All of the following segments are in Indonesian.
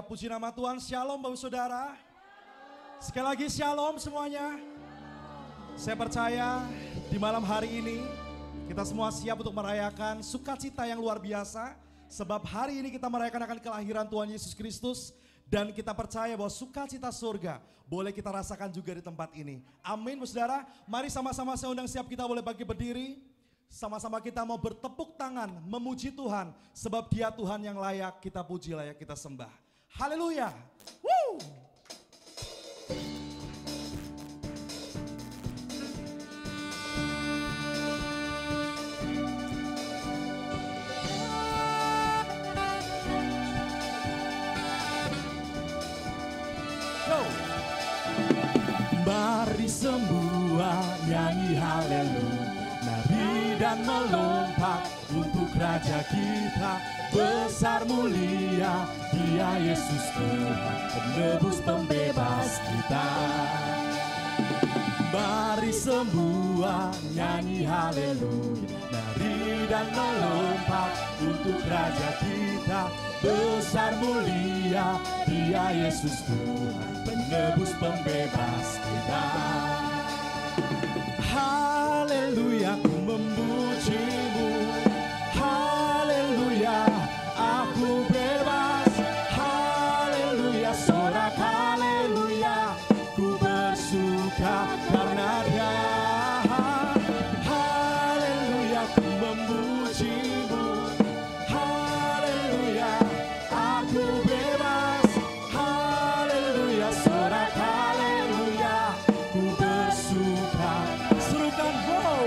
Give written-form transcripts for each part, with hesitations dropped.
puji nama Tuhan. Shalom Bapak Saudara. Sekali lagi shalom semuanya. Saya percaya di malam hari ini kita semua siap untuk merayakan sukacita yang luar biasa. Sebab hari ini kita merayakan akan kelahiran Tuhan Yesus Kristus. Dan kita percaya bahwa sukacita surga boleh kita rasakan juga di tempat ini. Amin Saudara. Mari sama-sama saya undang, siap kita boleh bangkit berdiri. Sama-sama kita mau bertepuk tangan memuji Tuhan. Sebab Dia Tuhan yang layak kita puji, layak kita sembah. Haleluya. Woo! Mari semua nyanyi haleluya, nari dan melompat untuk Raja kita. Besar mulia Dia Yesus Tuhan, penebus pembebas kita. Mari semua nyanyi haleluya, nari dan melompat untuk Raja kita. Besar mulia Dia Yesus Tuhan, penebus pembebas kita. Haleluya, ku memujimu. Haleluya, aku bebas. Haleluya, sorak haleluya, ku bersuka karena Dia. Haleluya, ku memujimu. Haleluya, aku bebas. Haleluya, sorak haleluya, ku bersuka. Serukan wow,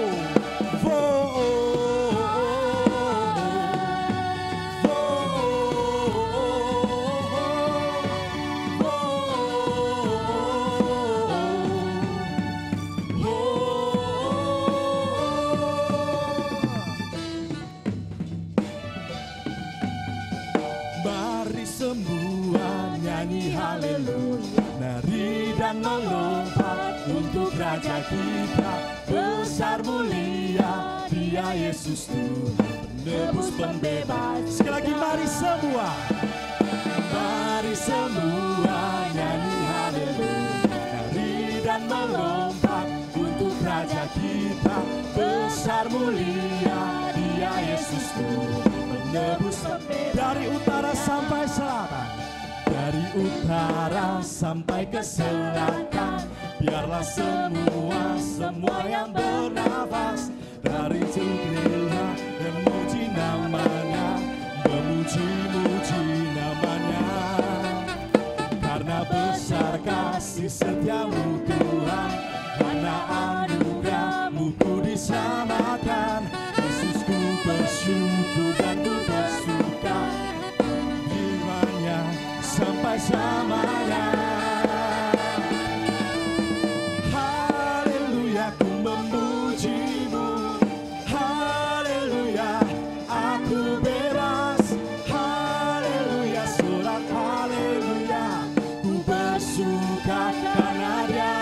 mari semua nyanyi haleluya, nari dan melompat untuk Raja kita. Besar mulia Dia Yesus Tuhan, penebus pembebas. Sekali lagi mari semua nyanyi haleluya, nari dan melompat untuk Raja kita. Besar mulia Dia Yesus Tuhan, penebus pembebas. Dari utara sampai selatan, dari utara sampai ke selatan, biarlah semua yang bernafas dari dunia memuji namanya, memuji-muji namanya. Karena besar kasih setiamu Tuhan, karena anugerah-Mu ku diselamatkan. Yesus, ku bersyukur dan ku bersuka, firman-Nya sampai selamanya. Haleluya, ku memuji-Mu. Haleluya, aku bebas. Haleluya, sorak haleluya, ku bersuka karena Dia.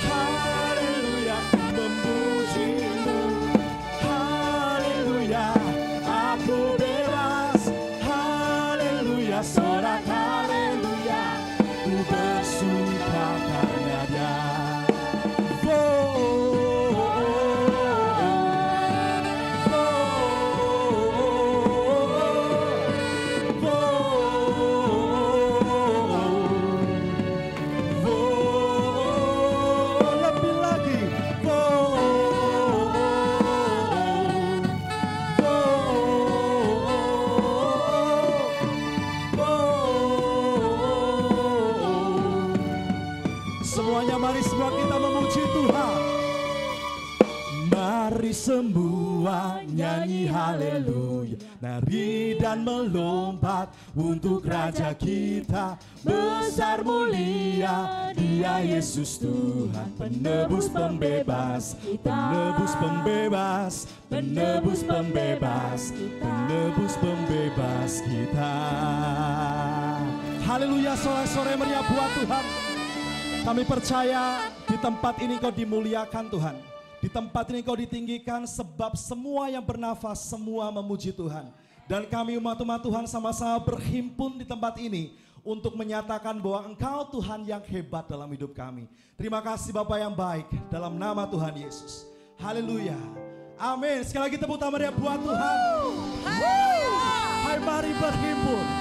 Haleluya, ku memuji-Mu. Haleluya, aku bebas. Haleluya, sorak haleluya, ku bersuka karena Dia. Lebih lagi. Semuanya mari semua kita memuji Tuhan. Mari semua nyanyi haleluya, nari dan melompat untuk Raja kita. Besar mulia Dia Yesus Tuhan, penebus pembebas, penebus pembebas, penebus pembebas, penebus pembebas kita. Haleluya, sore-sore meriah buat Tuhan. Kami percaya di tempat ini Kau dimuliakan Tuhan. Di tempat ini Kau ditinggikan, sebab semua yang bernafas semua memuji Tuhan. Dan kami umat-umat Tuhan sama-sama berhimpun di tempat ini untuk menyatakan bahwa Engkau Tuhan yang hebat dalam hidup kami. Terima kasih Bapa yang baik dalam nama Tuhan Yesus. Haleluya. Amin. Sekali lagi tepuk tangan ya buat Tuhan. Hai, mari berhimpun.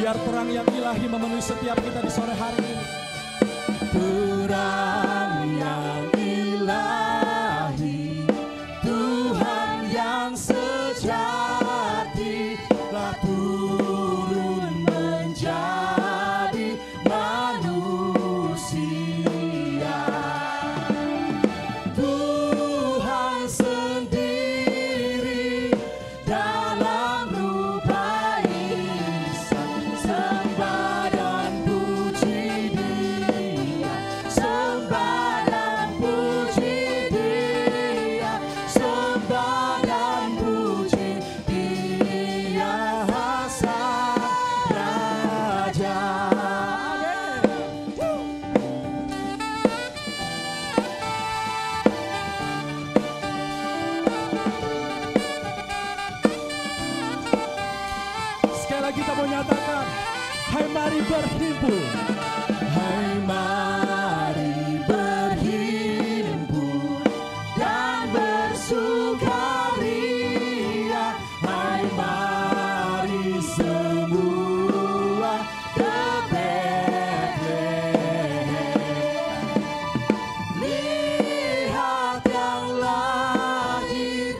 Biar terang yang ilahi memenuhi setiap kita di sore hari ini. Terang yang ilahi, Tuhan yang sejati telah turun menjadi manusia. Tuhan sendiri dalam rupa insan, sembah dan puji Dia, sembah dan puji Dia, sembah dan puji Dia, Sang Raja. Sekali lagi kita mau nyatakan, hai mari berhimpun. Hai mari berhimpun dan bersukaria. Hai mari semua ke Betlehem. Lihat yang lahir,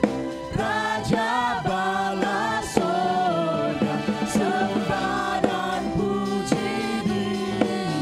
Raja bala sorga, sembah dan puji Dia,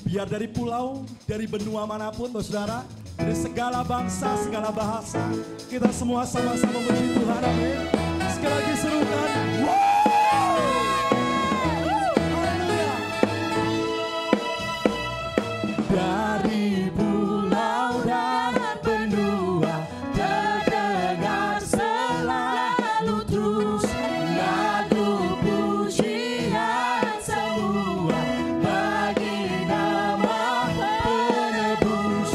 Biar dari pulau, dari benua manapun, saudara, dari segala bangsa, segala bahasa, kita semua sama-sama memuji Tuhan, amin. Sekali lagi serukan, haleluya. Dari pulau dan benua terdengar selalu terus lagu pujian semua bagi nama penebus.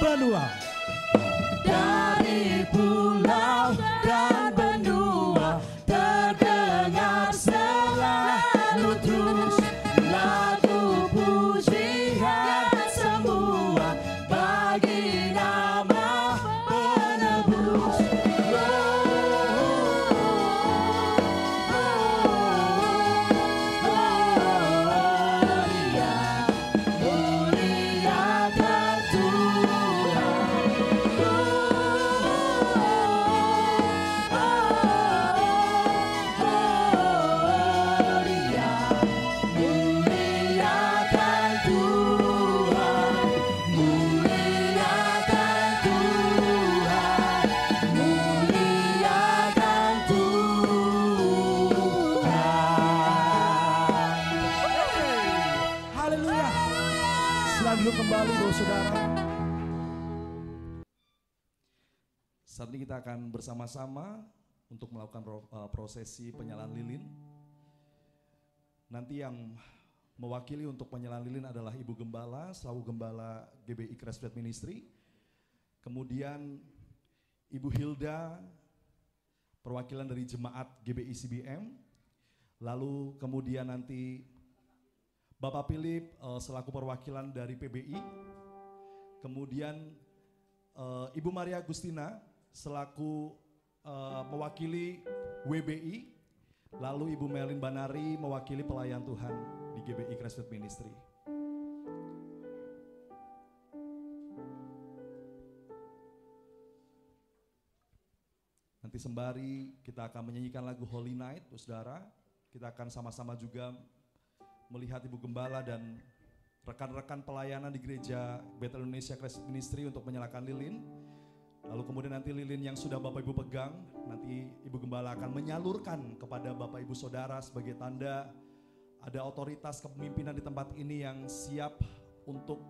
Benua. Dari pulau dan benua terdengar selalu terus lagu pujian semua bagi nama penebus. Dulu kembali saudara. Saat ini kita akan bersama-sama untuk melakukan prosesi penyalaan lilin. Nanti yang mewakili untuk penyalaan lilin adalah Ibu Gembala, selaku Gembala GBI Grace Faith Ministry. Kemudian Ibu Hilda, perwakilan dari Jemaat GBI CBM. Lalu kemudian nanti Bapak Philip selaku perwakilan dari PBI, kemudian Ibu Maria Agustina selaku mewakili WBI, lalu Ibu Melin Banari mewakili pelayan Tuhan di GBI Grace Faith Ministry. Nanti sembari kita akan menyanyikan lagu Holy Night, saudara. Kita akan sama-sama juga melihat Ibu Gembala dan rekan-rekan pelayanan di gereja Bethel Indonesia Grace Ministry untuk menyalakan lilin. Lalu kemudian nanti lilin yang sudah Bapak Ibu pegang, nanti Ibu Gembala akan menyalurkan kepada Bapak Ibu Saudara sebagai tanda ada otoritas kepemimpinan di tempat ini yang siap untuk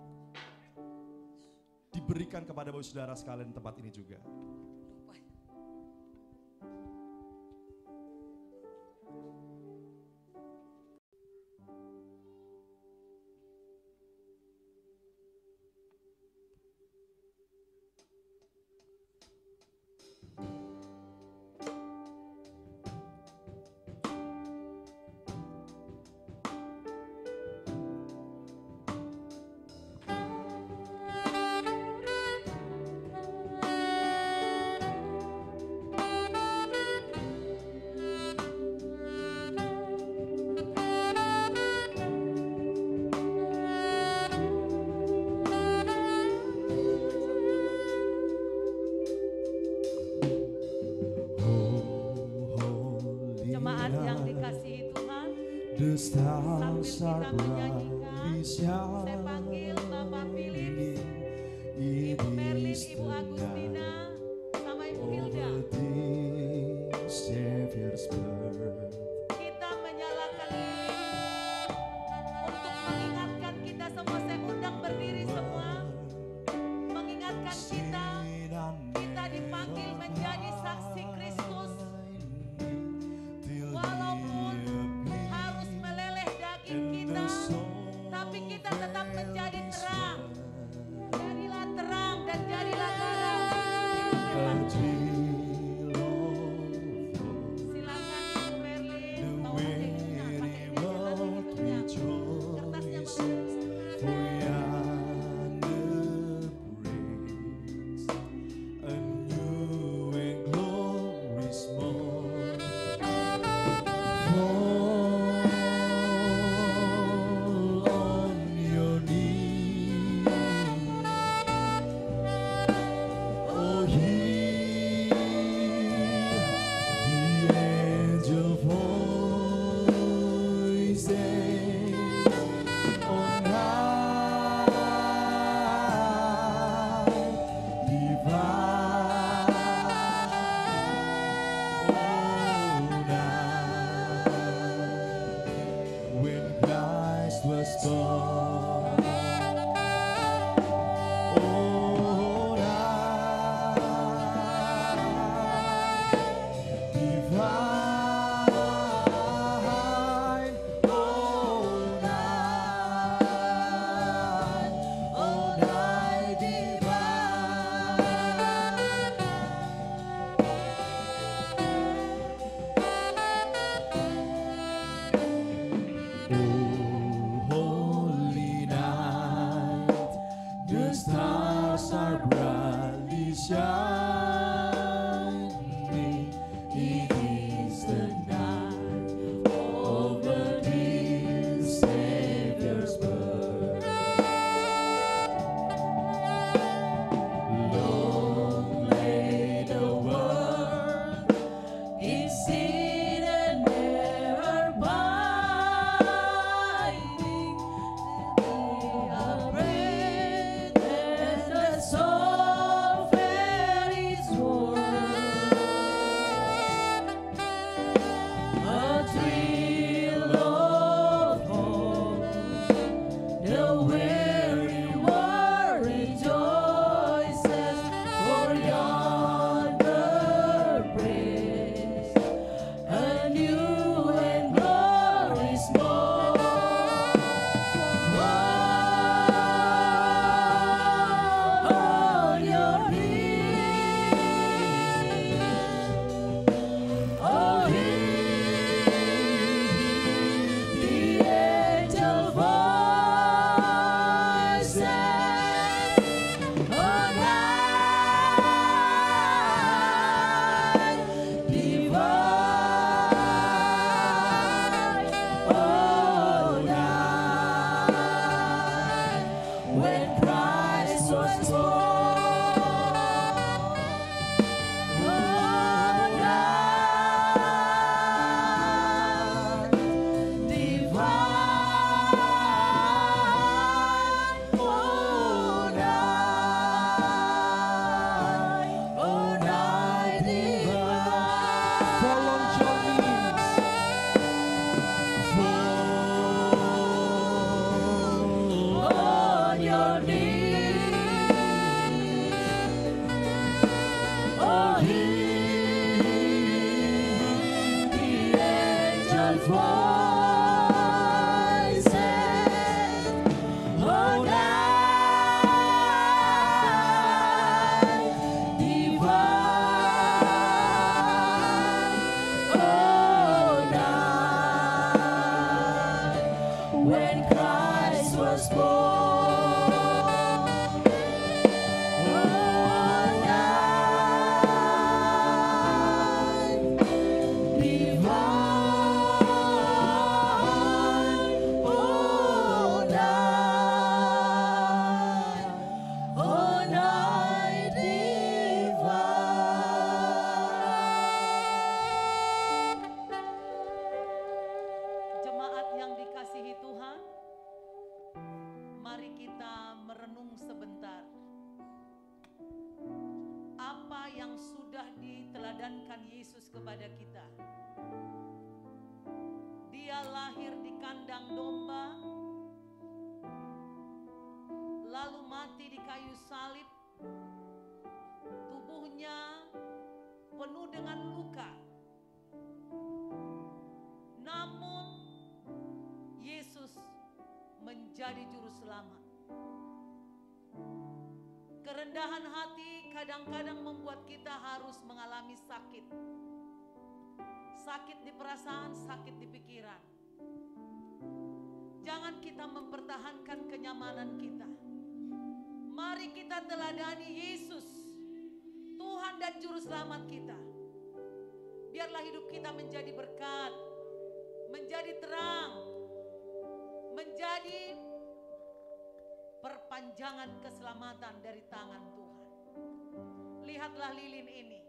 diberikan kepada Bapak Ibu Saudara sekalian di tempat ini juga. The stars are bright. Saya panggil Bapak Philips, Ibu Merlin, Ibu Agustina, sama Ibu Hilda. Kita menyalakan lilin untuk mengingatkan kita semua. Saya undang berdiri semua, mengingatkan kita dipanggil menjadi saksi Kristus. Walaupun harus meleleh daging kita, tapi kita tetap menjadi terang. Jadilah terang dan jadilah terang. Silakan Ibu Merlin, bawa tekniknya, pakai meja lagi hidupnya. Kertasnya bagus. teladankan Yesus kepada kita. Dia lahir di kandang domba, lalu mati di kayu salib. Tubuhnya penuh dengan luka. Namun Yesus menjadi juru selamat. Kerendahan hati kadang-kadang membuat kita harus mengalami sakit. Sakit di perasaan, sakit di pikiran. Jangan kita mempertahankan kenyamanan kita. Mari kita teladani Yesus, Tuhan dan Juru Selamat kita. Biarlah hidup kita menjadi berkat, menjadi terang, menjadi perpanjangan keselamatan dari tangan Tuhan. Lihatlah lilin ini.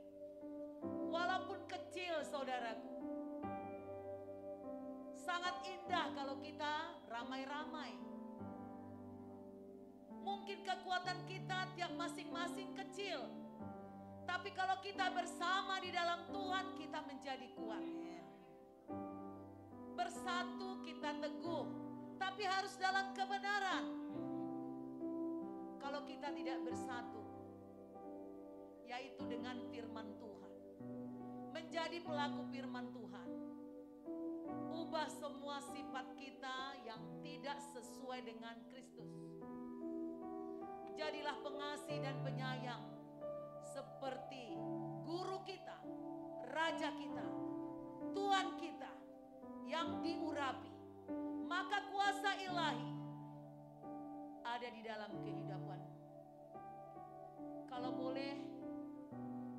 Walaupun kecil saudaraku, sangat indah kalau kita ramai-ramai. Mungkin kekuatan kita tiap masing-masing kecil, tapi kalau kita bersama di dalam Tuhan, kita menjadi kuat. Bersatu kita teguh, tapi harus dalam kebenaran. Kalau kita tidak bersatu, yaitu dengan firman Tuhan, menjadi pelaku firman Tuhan, ubah semua sifat kita yang tidak sesuai dengan Kristus. Jadilah pengasih dan penyayang seperti guru kita, raja kita, Tuhan kita yang diurapi. Maka kuasa ilahi ada di dalam kehidupanmu. Kalau boleh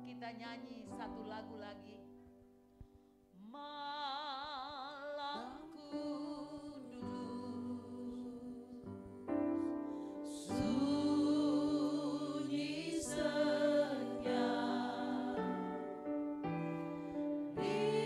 kita nyanyi satu lagu lagi. Malam kudus, sunyi senyap, bintangmu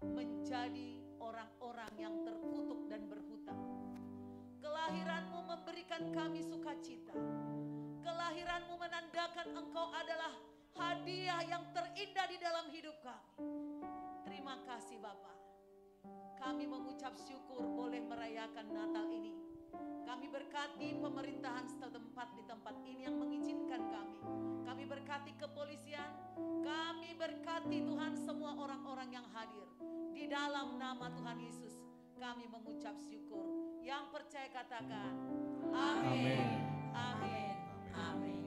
menjadi orang-orang yang terkutuk dan berhutang. Kelahiranmu memberikan kami sukacita. Kelahiranmu menandakan engkau adalah hadiah yang terindah di dalam hidup kami. Terima kasih Bapa. Kami mengucap syukur boleh merayakan Natal ini. Kami berkati pemerintahan setempat di tempat ini yang mengizinkan kami. Kami berkati kepolisian. Kami berkati Tuhan semua orang-orang yang hadir. Di dalam nama Tuhan Yesus kami mengucap syukur. Yang percaya katakan amin. Amin. Amin.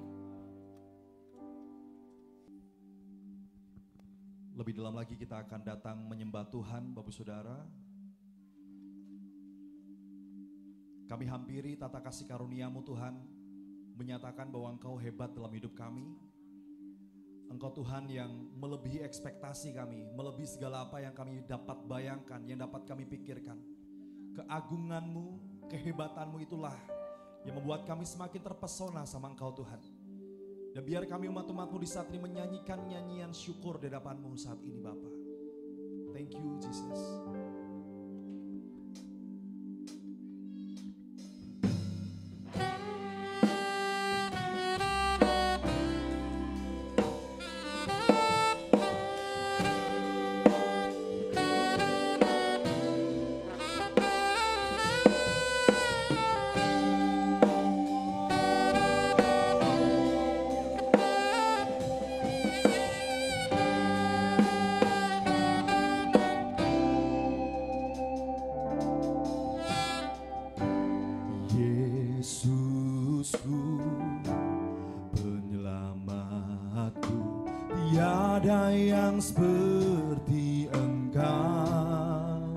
Lebih dalam lagi kita akan datang menyembah Tuhan, Bapak Saudara. Kami hampiri tata kasih karunia-Mu Tuhan, menyatakan bahwa Engkau hebat dalam hidup kami. Engkau Tuhan yang melebihi ekspektasi kami, melebihi segala apa yang kami dapat bayangkan, yang dapat kami pikirkan. Keagungan-Mu, kehebatan-Mu itulah yang membuat kami semakin terpesona sama Engkau Tuhan. Dan biar kami umat-umat-Mu di saat ini menyanyikan nyanyian syukur di hadapan-Mu saat ini Bapa. Thank you Jesus. Tiada yang seperti Engkau.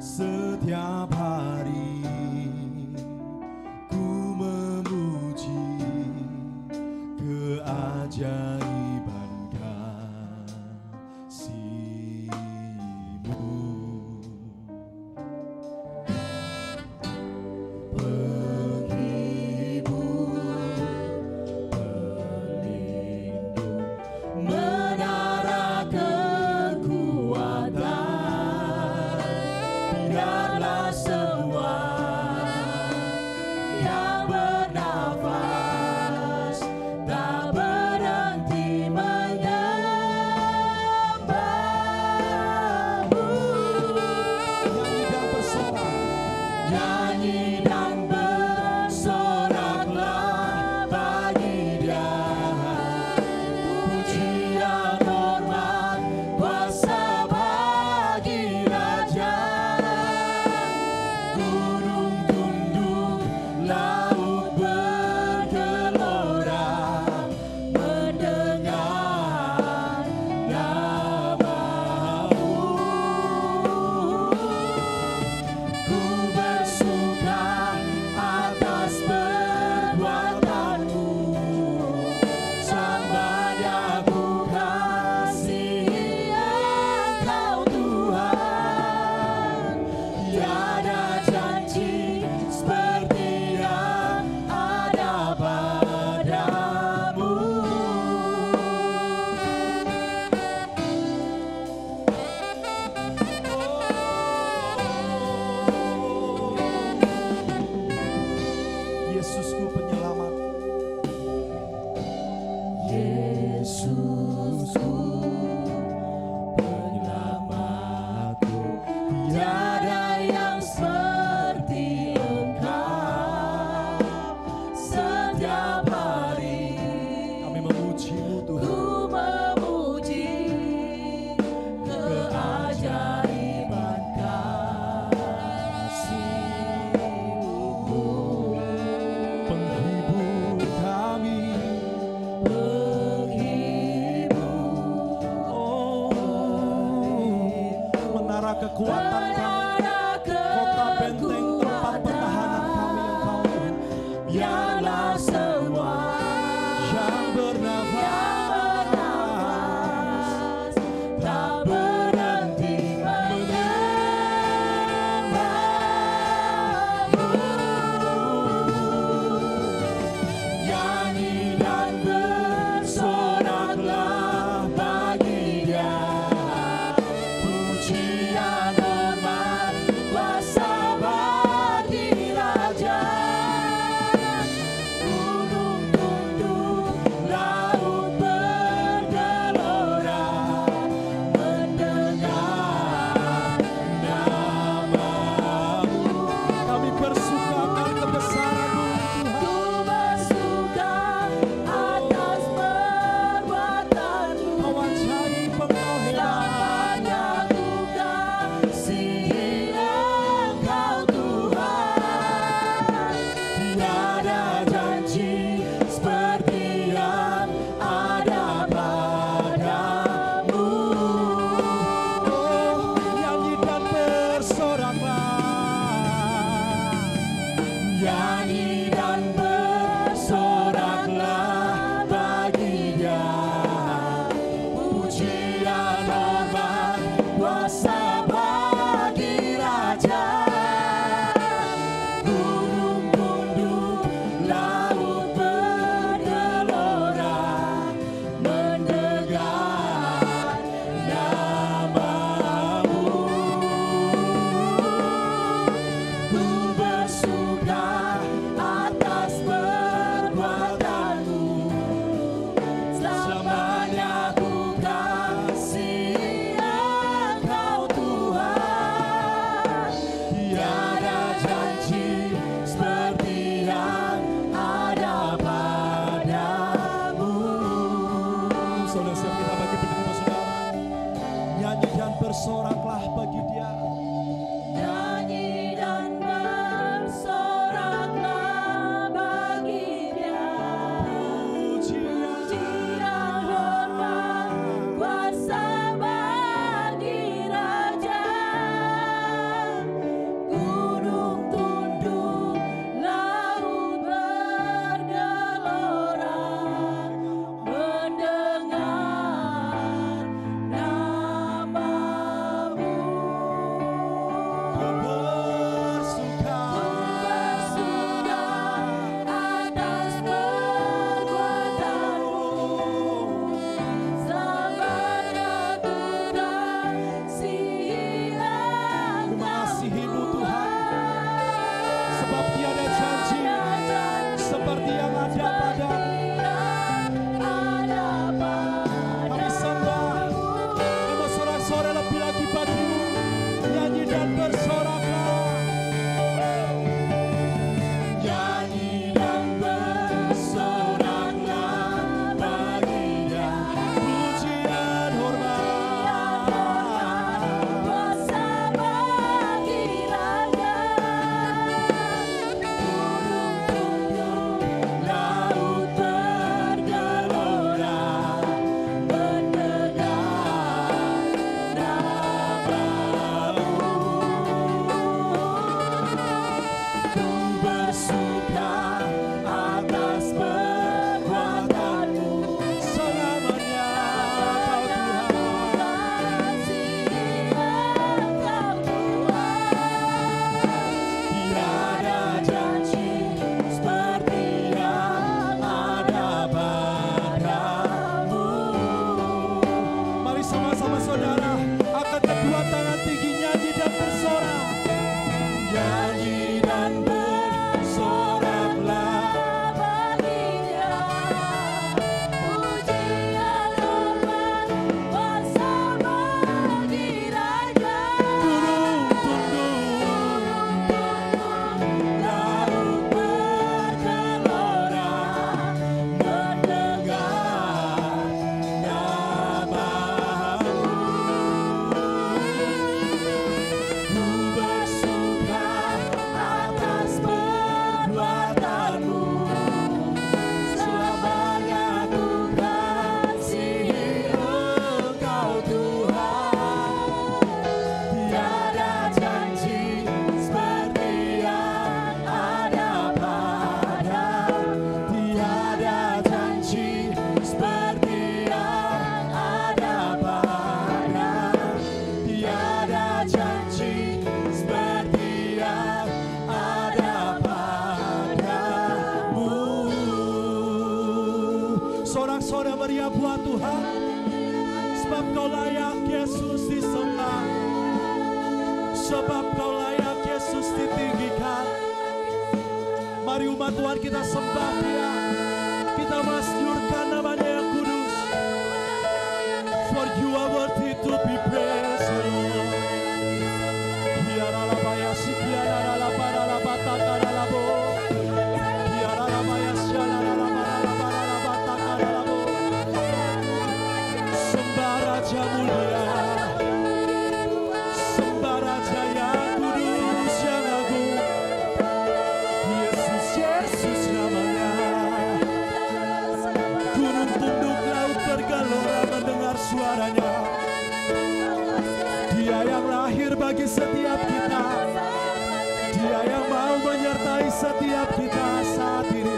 Setiap hari ku memuji keajaiban kasih-Mu. Kekuatan kami, kota benteng tempat pertahanan kami Engkau Tuhan. Biarlah semua yang bernafas tak berhenti menyembah-Mu. Nyanyi dan bersoraklah bagi Dia. Kuasa bagi Raja. bersoraklah bagi Dia. Nyanyi dan bersoraklah bagi Dia. Pujian hormat kuasa bagi Raja. Gunung tunduk, laut bergelora, mendengar namamu. Bersuka Atas perbuatanmu, selamanya ku kasihi mengasihimu Tuhan, sebab tiada janji seperti yang ada padamu. Kami sembah, terima sorak-sorai lebih lagi bagimu. Nyanyi dan bersoraklah. Nyanyi dan bersoraklah bagi Dia. Pujian hormat kuasa bagi Raja. Gunung tunduk, laut bergelora, mendengar namamu. ku bersuka atas perbuatanmu. Selamanya Kau Tuhan, tiada janji seperti yang ada padamu. Mari sama-sama saudara, angkat kedua tangan tinggi, nyanyi dan bersorak. Nyanyi dan bersoraklah. Gunung tunduk, laut bergelora, mendengar namamu. Ku bersuka atas perbuatanmu, selamanya ku kasihi Engkau Tuhan. Tiada janji seperti yang ada pada, tiada janji seperti yang ada pada, tiada janji seperti yang ada padamu. Sorak-sorai meriah buat Tuhan, sebab Kau layak Yesus disembah, sebab Kau layak Yesus ditinggikan. Mari umat Tuhan kita sembah Dia, kita masyurkan namanya yang kudus. For you are worthy to be praised, O Lord. Hiaralabaya sikiaralabarabatakalalabo. Hiaralabaya siaralabarabatakalalabo. Sembah Raja mulia, sembah Raja yang kudus yang agung. Yesus, Yesus namanya. Gunung tunduk, laut bergelora mendengar suaranya. Dia yang lahir bagi setiap kita, Dia yang mau menyertai setiap kita saat ini.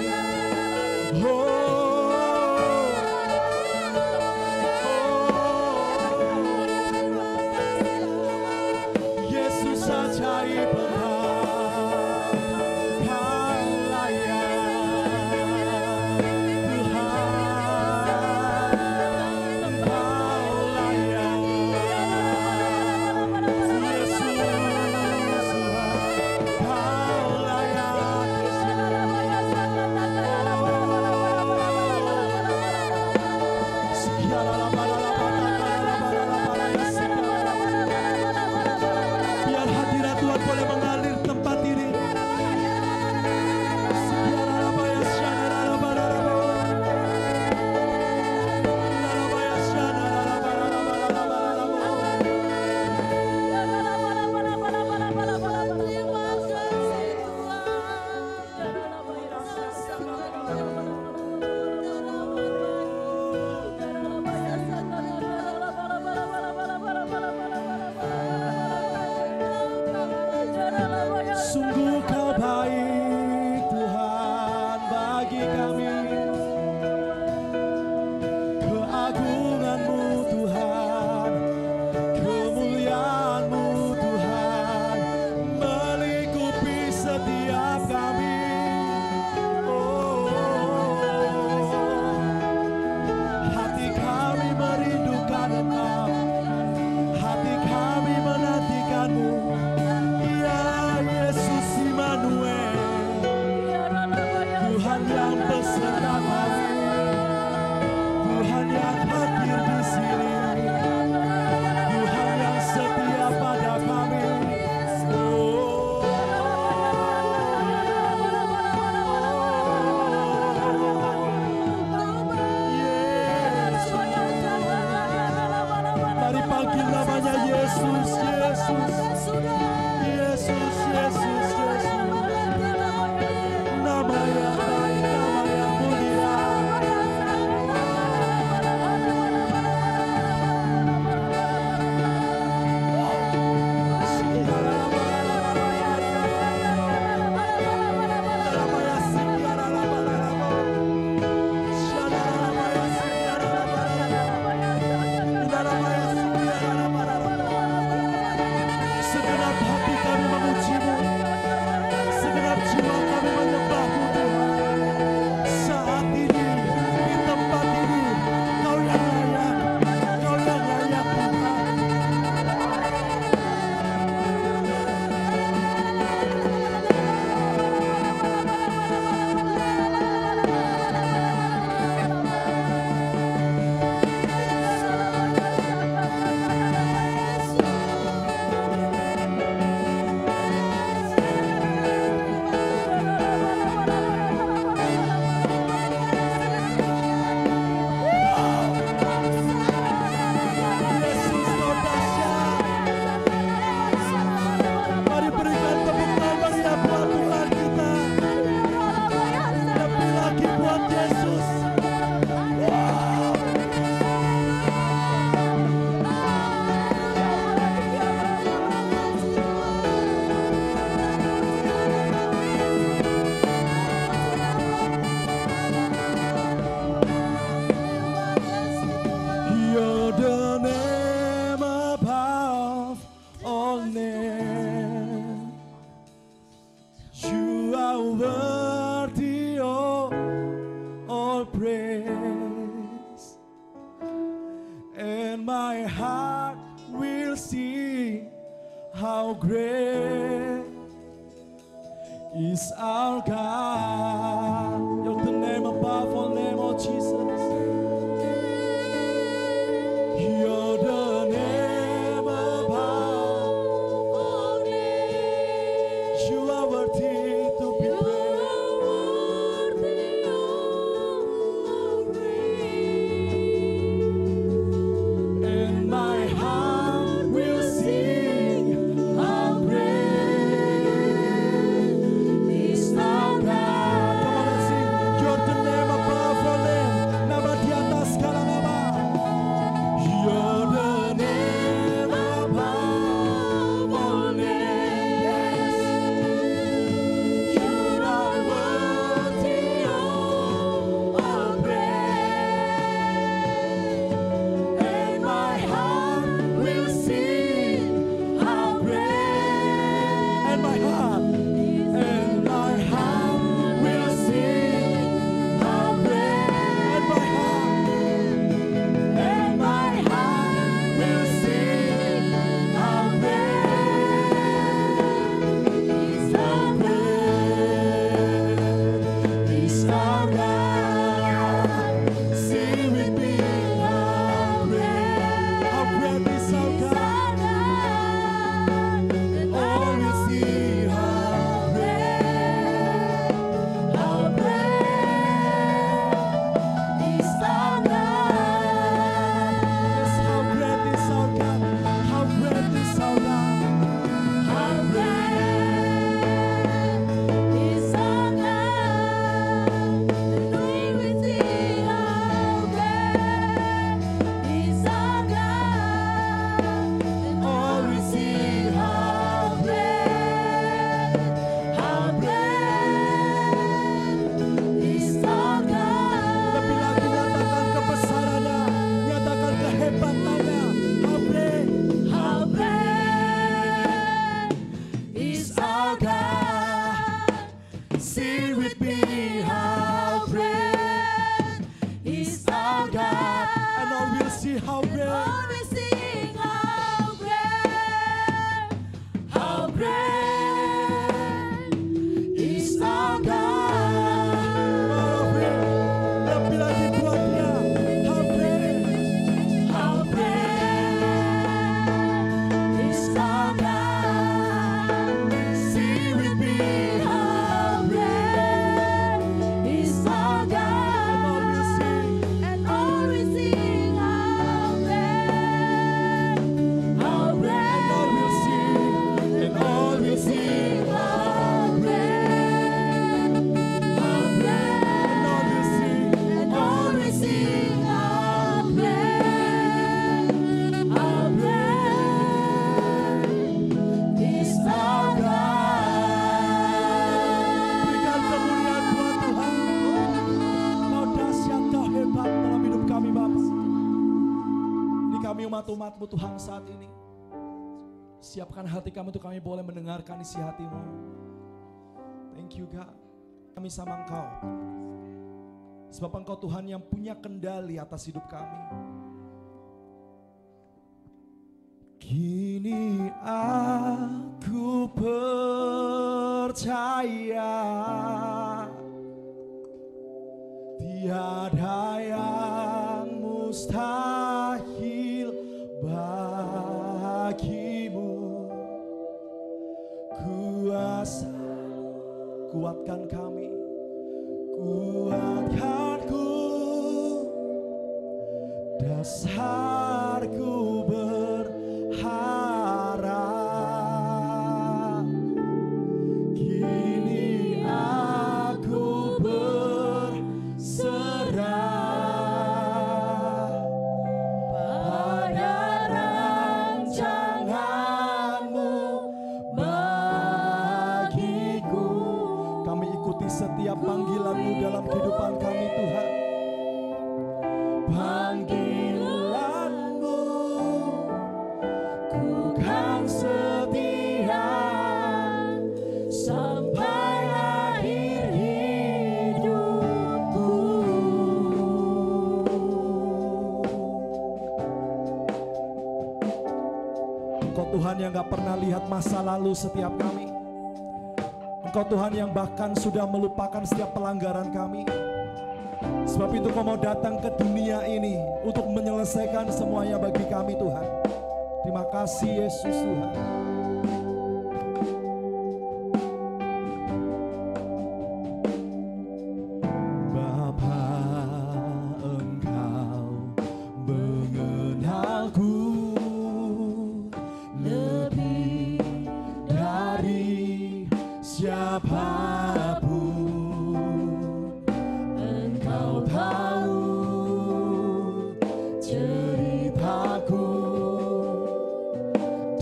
will see how great is our God. You're the name above all name, oh Jesus. You're the name above all names. You are worthy to be praised. And my heart will sing how great is our God. Come on, let's sing. You're the name above all names. Nama di atas segala nama. You're the name above all names. Yes. You are worthy of all praise. And my heart will sing how great. And my heart will sing how great. And my heart will sing how great is our God. Sing with me, how great is our God. And all will see how great is our God. Yes, how great is our God. How great is our God. How great is our God, and we will see how great is our God, and all will see how great is our God. Tapi lagu nyatakan kebesarannya, nyatakan kehebatannya. How great Is our God. sing with me, how great Is our God. and all will see how great. All will sing how great is our God. Lebih lagi kuatnya, how great. How great is our God. Sing with me, how great is our God. And all will sing how great, how great. And all will sing, and all will sing, Sing how great, how great. and all will sing. And all will sing how great is our God. Berikan kemuliaan buat Tuhan. Kau dahsyat, kau hebat dalam hidup kami, Bapa. Ini kami umat-umat-Mu Tuhan saat ini. Siapkan hati kami untuk kami boleh mendengarkan isi hati-Mu. Thank you, God. Kami sama Engkau. Sebab Engkau Tuhan yang punya kendali atas hidup kami. Kini aku percaya tiada yang mustahil bagimu. Kuasa kuatkan kami, kuatkanku, dasarku berharap. Kini aku berserah pada rancangan-Mu bagiku. Kami ikuti setiap Engkau Tuhan yang gak pernah lihat masa lalu setiap kami. Engkau Tuhan yang bahkan sudah melupakan setiap pelanggaran kami. Sebab itu Kau mau datang ke dunia ini untuk menyelesaikan semuanya bagi kami Tuhan. Terima kasih Yesus Tuhan. Bapa, Engkau mengenalku lebih dari siapapun. Engkau tahu ceritaku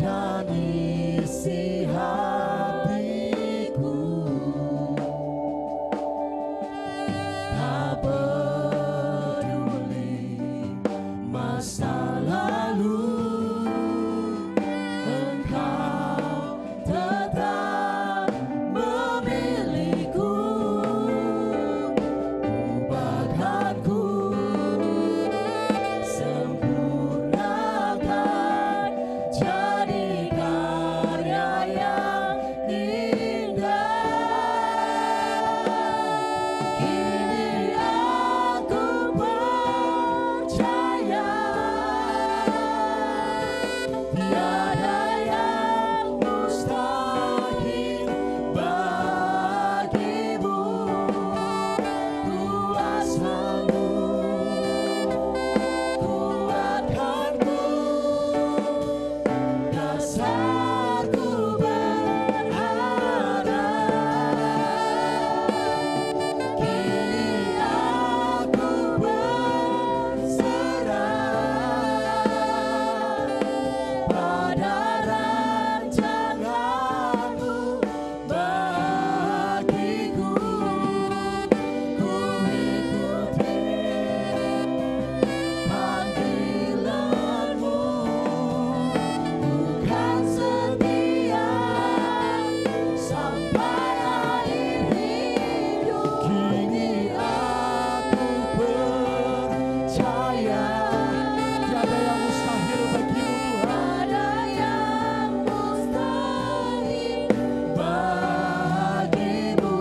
dan isi hatiku. Tak peduli masa lalu, Engkau tetap memilihku. Ubahkanku, sempurnakan jadi karya yang indah. Kini aku percaya tiada yang mustahil bagimu. Kuasamu kuatkanku, dasarku berharap. Kini aku berserah pada rancangan-Mu bagiku. Ku ikuti panggilan-Mu, bukan setia sampai akhir hidup. Kini aku percaya tiada yang mustahil bagimu Tuhan. Tiada yang mustahil bagimu.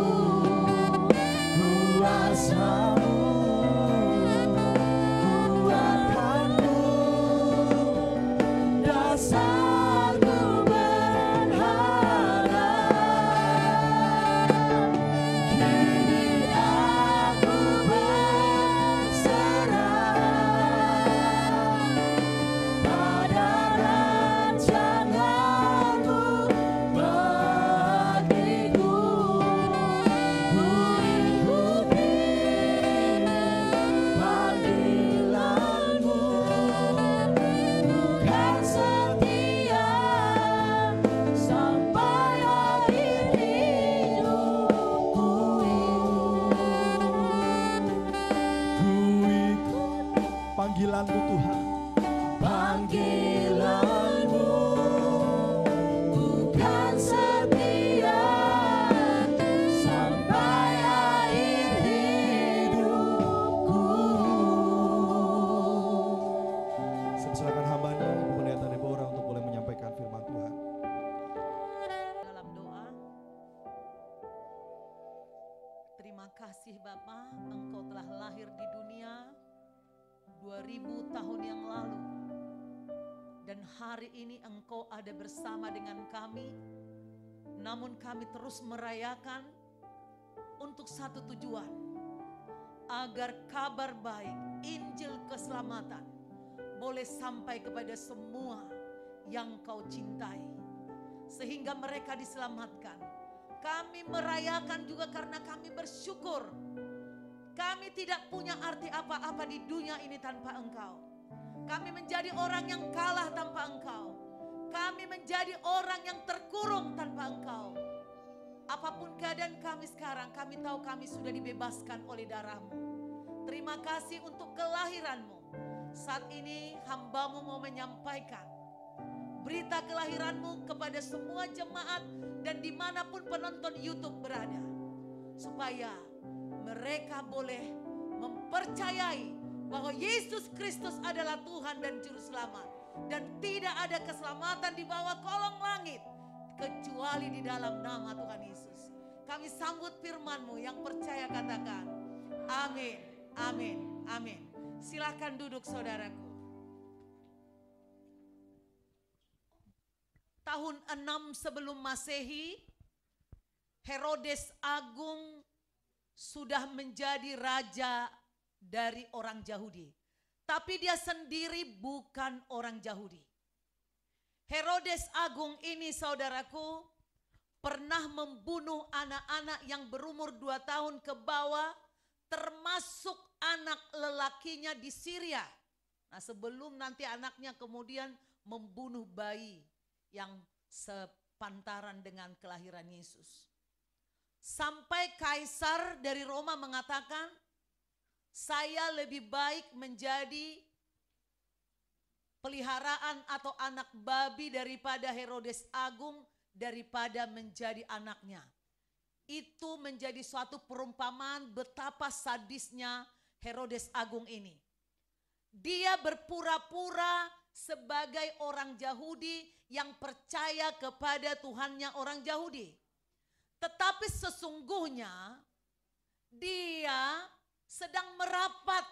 Kuasa-Mu kuatkanku, dasarku berharap. Kini aku berserah pada rancangan-Mu bagiku. Ku ikuti panggilan-Mu, bukan setia sampai akhir hidupku. Ku ikut panggilan-Mu Tuhan. Panggilan-Mu bukan setia sampai akhir hidupku. Saya persilakan hamba-Nya, Ibu Pendeta Deborah, untuk boleh menyampaikan firman Tuhan. Dalam doa. Terima kasih Bapa, Engkau telah lahir di dunia 2000 tahun yang lalu. Dan hari ini Engkau ada bersama dengan kami. Namun kami terus merayakan untuk satu tujuan. Agar kabar baik, Injil keselamatan boleh sampai kepada semua yang Kau cintai. Sehingga mereka diselamatkan. Kami merayakan juga karena kami bersyukur. Kami tidak punya arti apa-apa di dunia ini tanpa Engkau. Kami menjadi orang yang kalah tanpa Engkau. Kami menjadi orang yang terkurung tanpa Engkau. Apapun keadaan kami sekarang, kami tahu kami sudah dibebaskan oleh darah-Mu. Terima kasih untuk kelahiran-Mu. Saat ini hamba-Mu mau menyampaikan berita kelahiran-Mu kepada semua jemaat dan dimanapun penonton YouTube berada. Supaya mereka boleh mempercayai bahwa Yesus Kristus adalah Tuhan dan Juru Selamat. Dan tidak ada keselamatan di bawah kolong langit kecuali di dalam nama Tuhan Yesus. Kami sambut firman-Mu, yang percaya katakan amin, amin, amin. Silakan duduk saudaraku. Tahun 6 sebelum Masehi, Herodes Agung sudah menjadi raja dari orang Yahudi. Tapi dia sendiri bukan orang Yahudi. Herodes Agung ini saudaraku pernah membunuh anak-anak yang berumur 2 tahun ke bawah, termasuk anak lelakinya di Syria. Nah, sebelum nanti anaknya kemudian membunuh bayi yang sepantaran dengan kelahiran Yesus. Sampai kaisar dari Roma mengatakan, saya lebih baik menjadi peliharaan atau anak babi daripada Herodes Agung, daripada menjadi anaknya. Itu menjadi suatu perumpamaan betapa sadisnya Herodes Agung ini. Dia berpura-pura sebagai orang Yahudi yang percaya kepada Tuhannya orang Yahudi. Tetapi sesungguhnya dia sedang merapat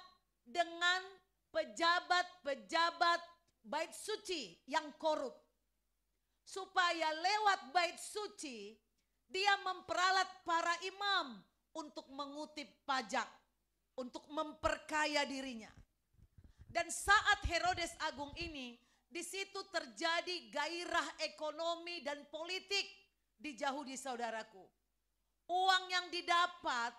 dengan pejabat-pejabat bait suci yang korup. Supaya lewat bait suci dia memperalat para imam untuk mengutip pajak, untuk memperkaya dirinya. Dan saat Herodes Agung ini, di situ terjadi gairah ekonomi dan politik di Yahudi saudaraku. Uang yang didapat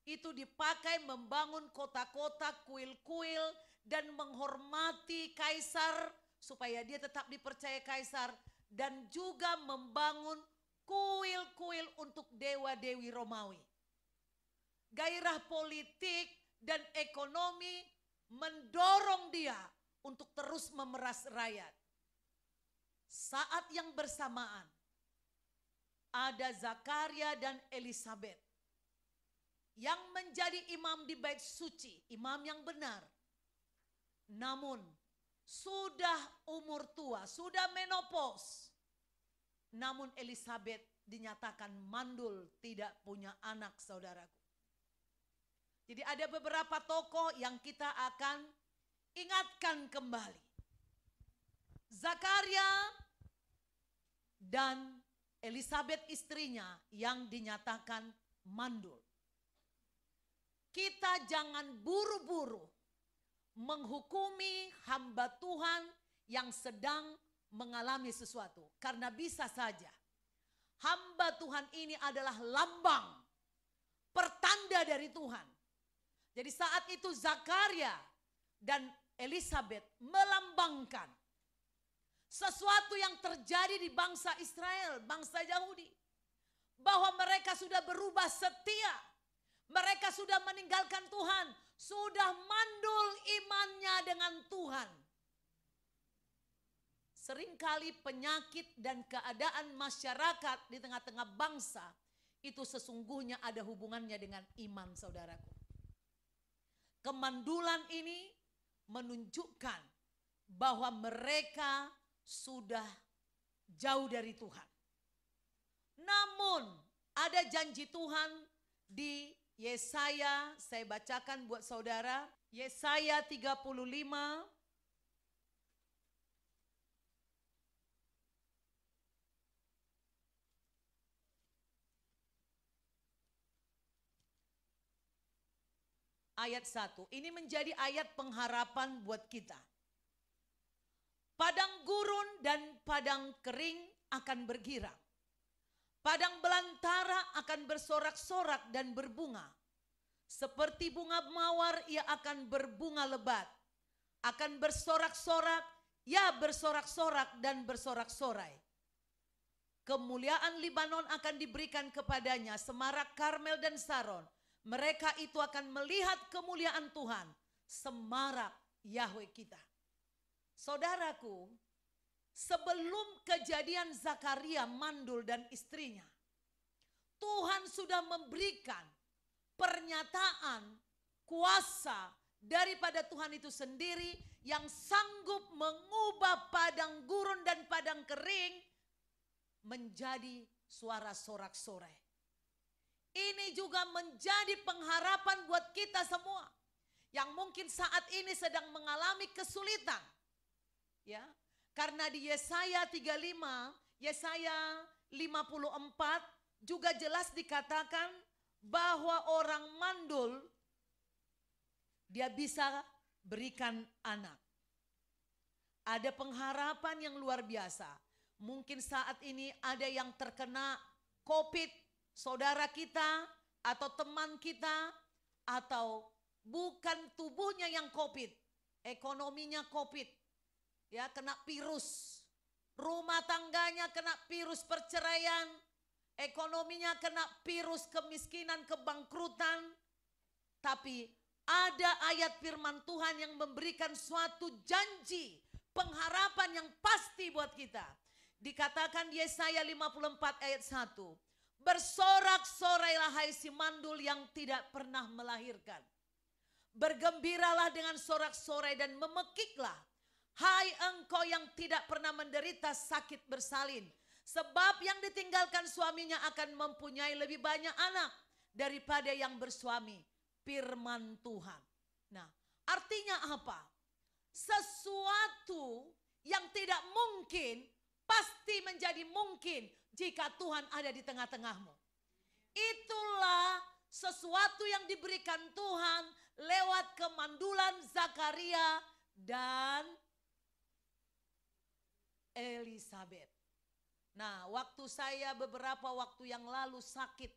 itu dipakai membangun kota-kota, kuil-kuil, dan menghormati kaisar supaya dia tetap dipercaya kaisar, dan juga membangun kuil-kuil untuk dewa-dewi Romawi. Gairah politik dan ekonomi mendorong dia untuk terus memeras rakyat. Saat yang bersamaan ada Zakaria dan Elisabet yang menjadi imam di bait suci, imam yang benar. Namun sudah umur tua, sudah menopause. Namun Elisabet dinyatakan mandul, tidak punya anak saudaraku. Jadi ada beberapa tokoh yang kita akan ingatkan kembali. Zakaria dan Elisabet istrinya yang dinyatakan mandul. Kita jangan buru-buru menghukumi hamba Tuhan yang sedang mengalami sesuatu. Karena bisa saja hamba Tuhan ini adalah lambang, pertanda dari Tuhan. Jadi saat itu Zakaria dan Elisabet melambangkan sesuatu yang terjadi di bangsa Israel, bangsa Yahudi. Bahwa mereka sudah berubah setia. Mereka sudah meninggalkan Tuhan. Sudah mandul imannya dengan Tuhan. Seringkali penyakit dan keadaan masyarakat di tengah-tengah bangsa itu sesungguhnya ada hubungannya dengan iman saudaraku. Kemandulan ini menunjukkan bahwa mereka sudah jauh dari Tuhan. Namun ada janji Tuhan di Yesaya, saya bacakan buat saudara, Yesaya 35 ayat 1. Ini menjadi ayat pengharapan buat kita. Padang gurun dan padang kering akan bergirang. Padang belantara akan bersorak-sorak dan berbunga. Seperti bunga mawar ia akan berbunga lebat. Akan bersorak-sorak, ya bersorak-sorak dan bersorak-sorai. Kemuliaan Libanon akan diberikan kepadanya, semarak Karmel dan Saron. Mereka itu akan melihat kemuliaan Tuhan, semarak Yahweh kita. Saudaraku, sebelum kejadian Zakaria mandul dan istrinya, Tuhan sudah memberikan pernyataan kuasa daripada Tuhan itu sendiri yang sanggup mengubah padang gurun dan padang kering menjadi suara sorak-sorai. Ini juga menjadi pengharapan buat kita semua yang mungkin saat ini sedang mengalami kesulitan. Ya, karena di Yesaya 35, Yesaya 54 juga jelas dikatakan bahwa orang mandul dia bisa berikan anak. Ada pengharapan yang luar biasa. Mungkin saat ini ada yang terkena COVID, saudara kita atau teman kita, atau bukan tubuhnya yang COVID, ekonominya COVID, ya kena virus, rumah tangganya kena virus perceraian, ekonominya kena virus kemiskinan, kebangkrutan. Tapi ada ayat firman Tuhan yang memberikan suatu janji, pengharapan yang pasti buat kita. Dikatakan di Yesaya 54 ayat 1. Bersorak-sorailah hai si mandul yang tidak pernah melahirkan. Bergembiralah dengan sorak-sorai dan memekiklah, hai engkau yang tidak pernah menderita sakit bersalin. Sebab yang ditinggalkan suaminya akan mempunyai lebih banyak anak daripada yang bersuami. Firman Tuhan. Nah, artinya apa? Sesuatu yang tidak mungkin pasti menjadi mungkin jika Tuhan ada di tengah-tengahmu. Itulah sesuatu yang diberikan Tuhan lewat kemandulan Zakaria dan Elisabet. Nah, waktu saya beberapa waktu yang lalu sakit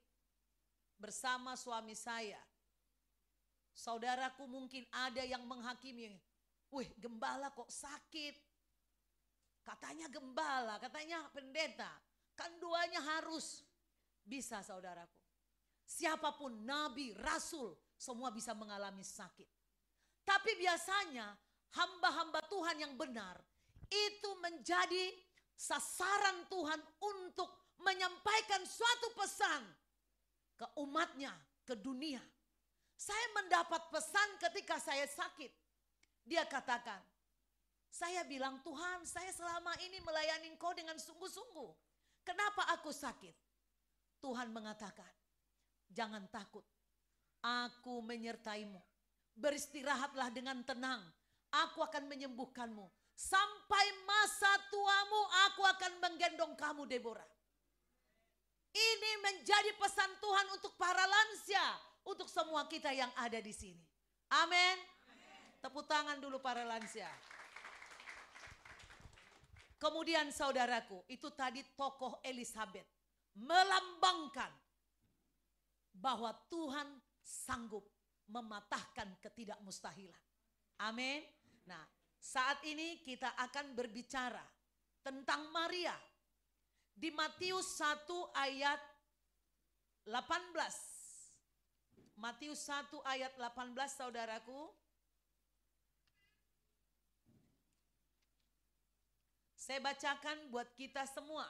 bersama suami saya. Saudaraku mungkin ada yang menghakimi. Wih, gembala kok sakit? Katanya gembala, katanya pendeta. Kan duanya harus. Bisa saudaraku. Siapapun nabi, rasul, semua bisa mengalami sakit. Tapi biasanya hamba-hamba Tuhan yang benar itu menjadi sasaran Tuhan untuk menyampaikan suatu pesan ke umatnya, ke dunia. Saya mendapat pesan ketika saya sakit. Dia katakan, saya bilang Tuhan, saya selama ini melayani Engkau dengan sungguh-sungguh. Kenapa aku sakit? Tuhan mengatakan, jangan takut. Aku menyertaimu. Beristirahatlah dengan tenang. Aku akan menyembuhkanmu. Sampai masa tuamu aku akan menggendong kamu, Deborah. Ini menjadi pesan Tuhan untuk para lansia. Untuk semua kita yang ada di sini. Amin. Tepuk tangan dulu para lansia. Kemudian saudaraku, itu tadi tokoh Elisabet melambangkan bahwa Tuhan sanggup mematahkan ketidakmustahilan. Amin. Nah, saat ini kita akan berbicara tentang Maria. Di Matius 1 ayat 18. Matius 1 ayat 18 saudaraku. Saya bacakan buat kita semua.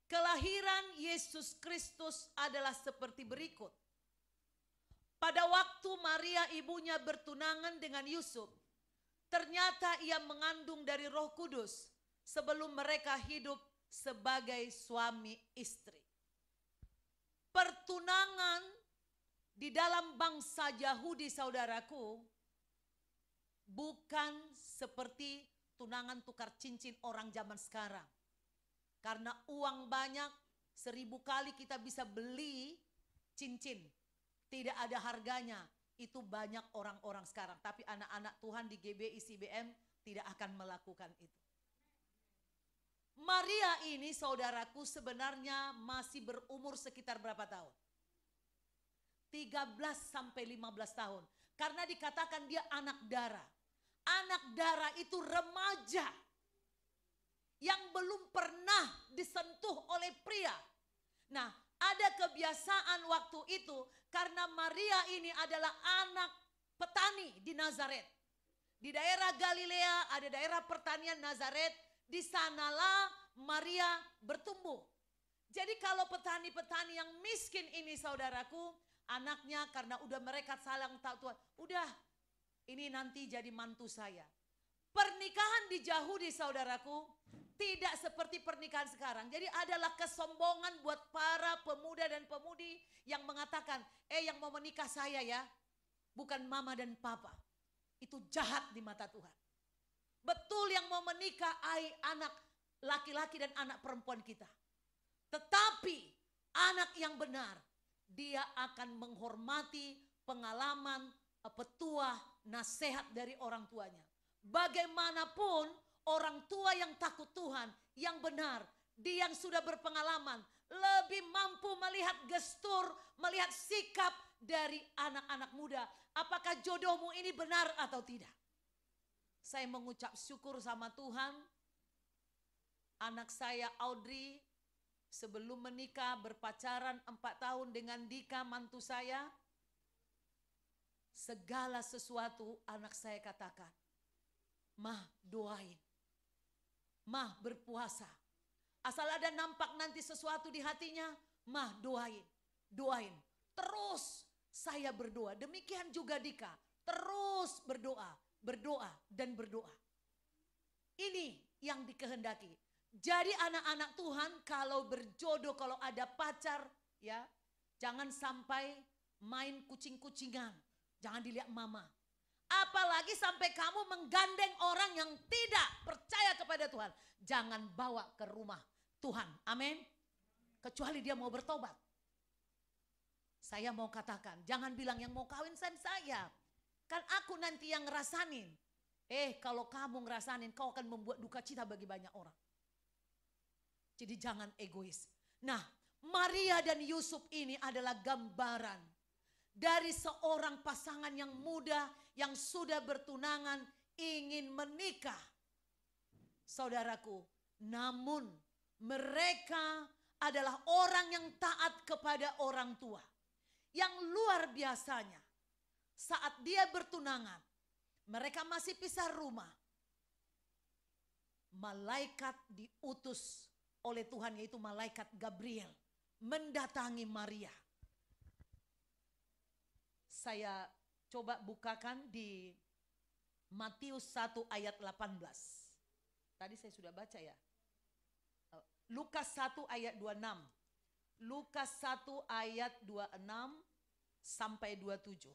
Kelahiran Yesus Kristus adalah seperti berikut. Pada waktu Maria ibunya bertunangan dengan Yusuf, ternyata ia mengandung dari Roh Kudus sebelum mereka hidup sebagai suami istri. Pertunangan di dalam bangsa Yahudi saudaraku bukan seperti tunangan tukar cincin orang zaman sekarang. Karena uang banyak, 1000 kali kita bisa beli cincin. Tidak ada harganya, itu banyak orang-orang sekarang. Tapi anak-anak Tuhan di GBI CBM tidak akan melakukan itu. Maria ini saudaraku sebenarnya masih berumur sekitar berapa tahun? 13 sampai 15 tahun. Karena dikatakan dia anak dara. Anak dara itu remaja yang belum pernah disentuh oleh pria. Nah, ada kebiasaan waktu itu karena Maria ini adalah anak petani di Nazaret. Di daerah Galilea ada daerah pertanian Nazaret. Di sanalah Maria bertumbuh. Jadi kalau petani-petani yang miskin ini saudaraku, anaknya karena udah mereka saling tahu Tuhan. Udah, ini nanti jadi mantu saya. Pernikahan di Yahudi saudaraku tidak seperti pernikahan sekarang. Jadi adalah kesombongan buat para pemuda dan pemudi yang mengatakan, yang mau menikah saya ya, bukan mama dan papa. Itu jahat di mata Tuhan. Betul yang mau menikah anak laki-laki dan anak perempuan kita. Tetapi anak yang benar, dia akan menghormati pengalaman, petuah, nasihat dari orang tuanya. Bagaimanapun orang tua yang takut Tuhan, yang benar, dia yang sudah berpengalaman, lebih mampu melihat gestur, melihat sikap dari anak-anak muda. Apakah jodohmu ini benar atau tidak? Saya mengucap syukur sama Tuhan. Anak saya Audrey sebelum menikah berpacaran 4 tahun dengan Dika mantu saya. Segala sesuatu anak saya katakan, Mah doain, Mah berpuasa. Asal ada nampak nanti sesuatu di hatinya, Mah doain, doain. Terus saya berdoa, demikian juga Dika. Terus berdoa, berdoa dan berdoa. Ini yang dikehendaki. Jadi anak-anak Tuhan kalau berjodoh, kalau ada pacar ya, jangan sampai main kucing-kucingan. Jangan dilihat mama. Apalagi sampai kamu menggandeng orang yang tidak percaya kepada Tuhan. Jangan bawa ke rumah Tuhan. Amin. Kecuali dia mau bertobat. Saya mau katakan, jangan bilang yang mau kawin saya. Kan aku nanti yang ngerasanin. Kalau kamu ngerasanin, kau akan membuat duka cita bagi banyak orang. Jadi jangan egois. Nah, Maria dan Yusuf ini adalah gambaran dari seorang pasangan yang muda yang sudah bertunangan ingin menikah. Saudaraku, namun mereka adalah orang yang taat kepada orang tua. Yang luar biasanya, saat dia bertunangan, mereka masih pisah rumah. Malaikat diutus oleh Tuhan, yaitu malaikat Gabriel, mendatangi Maria. Saya coba bukakan di Matius 1 ayat 18. Tadi saya sudah baca ya. Lukas 1 ayat 26. Lukas 1 ayat 26 sampai 27.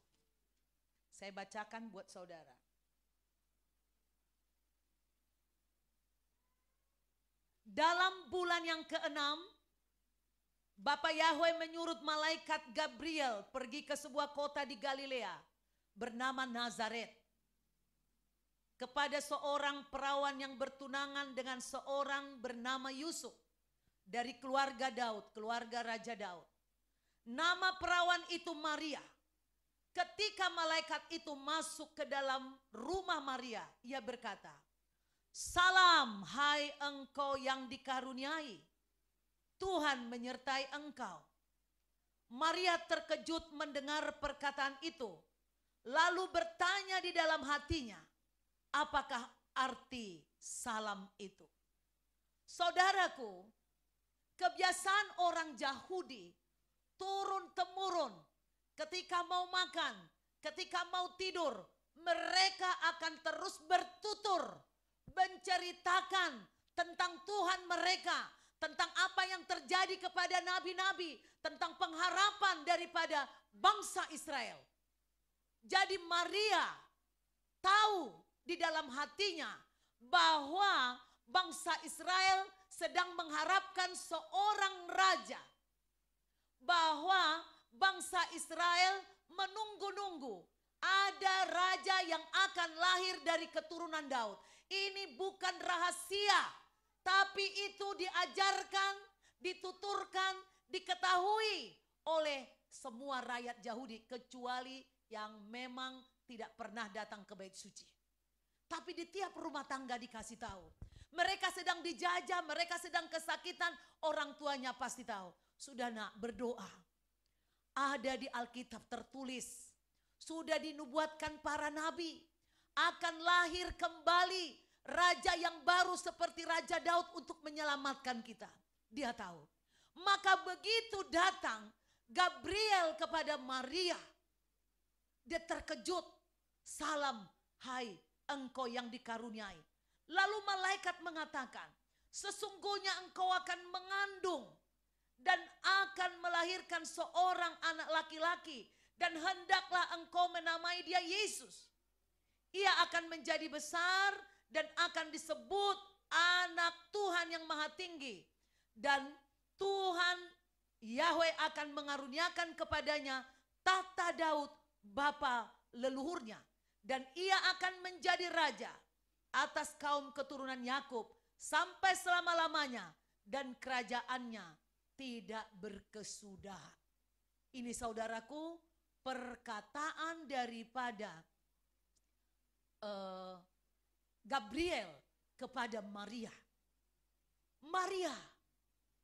Saya bacakan buat saudara. Dalam bulan yang ke-6, Bapa Yahweh menyuruh malaikat Gabriel pergi ke sebuah kota di Galilea bernama Nazaret. Kepada seorang perawan yang bertunangan dengan seorang bernama Yusuf dari keluarga Daud, keluarga Raja Daud. Nama perawan itu Maria. Ketika malaikat itu masuk ke dalam rumah Maria, ia berkata, "Salam hai engkau yang dikaruniai, Tuhan menyertai engkau." Maria terkejut mendengar perkataan itu, lalu bertanya di dalam hatinya, apakah arti salam itu? Saudaraku, kebiasaan orang Yahudi turun-temurun, ketika mau makan, ketika mau tidur, mereka akan terus bertutur, menceritakan tentang Tuhan mereka, tentang apa yang terjadi kepada nabi-nabi, tentang pengharapan daripada bangsa Israel. Jadi Maria tahu di dalam hatinya bahwa bangsa Israel sedang mengharapkan seorang raja. Bahwa bangsa Israel menunggu-nunggu ada raja yang akan lahir dari keturunan Daud. Ini bukan rahasia, tapi itu diajarkan, dituturkan, diketahui oleh semua rakyat Yahudi kecuali yang memang tidak pernah datang ke bait suci. Tapi di tiap rumah tangga dikasih tahu. Mereka sedang dijajah, mereka sedang kesakitan, orang tuanya pasti tahu. Sudah nak, berdoa. Ada di Alkitab tertulis, sudah dinubuatkan para nabi, akan lahir kembali raja yang baru seperti Raja Daud untuk menyelamatkan kita. Dia tahu. Maka begitu datang Gabriel kepada Maria. Dia terkejut. Salam, hai engkau yang dikaruniai. Lalu malaikat mengatakan, sesungguhnya engkau akan mengandung dan akan melahirkan seorang anak laki-laki. Dan hendaklah engkau menamai dia Yesus. Ia akan menjadi besar dan akan disebut anak Tuhan yang Maha Tinggi. Dan Tuhan Yahweh akan mengaruniakan kepadanya tahta Daud bapa leluhurnya. Dan ia akan menjadi raja atas kaum keturunan Yakub sampai selama-lamanya. Dan kerajaannya tidak berkesudahan. Ini saudaraku perkataan daripada Gabriel kepada Maria. Maria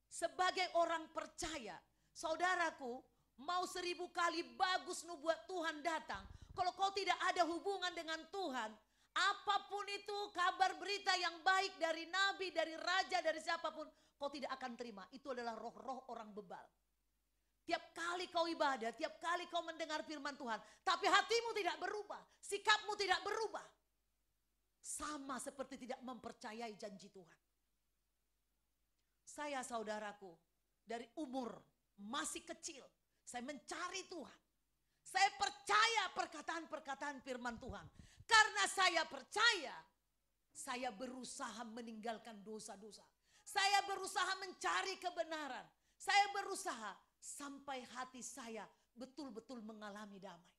sebagai orang percaya, saudaraku, mau 1000 kali bagus nubuat Tuhan datang, kalau kau tidak ada hubungan dengan Tuhan, apapun itu kabar berita yang baik dari nabi, dari raja, dari siapapun, kau tidak akan terima. Itu adalah roh-roh orang bebal. Tiap kali kau ibadah, tiap kali kau mendengar firman Tuhan, tapi hatimu tidak berubah, sikapmu tidak berubah. Sama seperti tidak mempercayai janji Tuhan. Saya saudaraku, dari umur masih kecil, saya mencari Tuhan. Saya percaya perkataan-perkataan firman Tuhan. Karena saya percaya, saya berusaha meninggalkan dosa-dosa. Saya berusaha mencari kebenaran. Saya berusaha sampai hati saya betul-betul mengalami damai.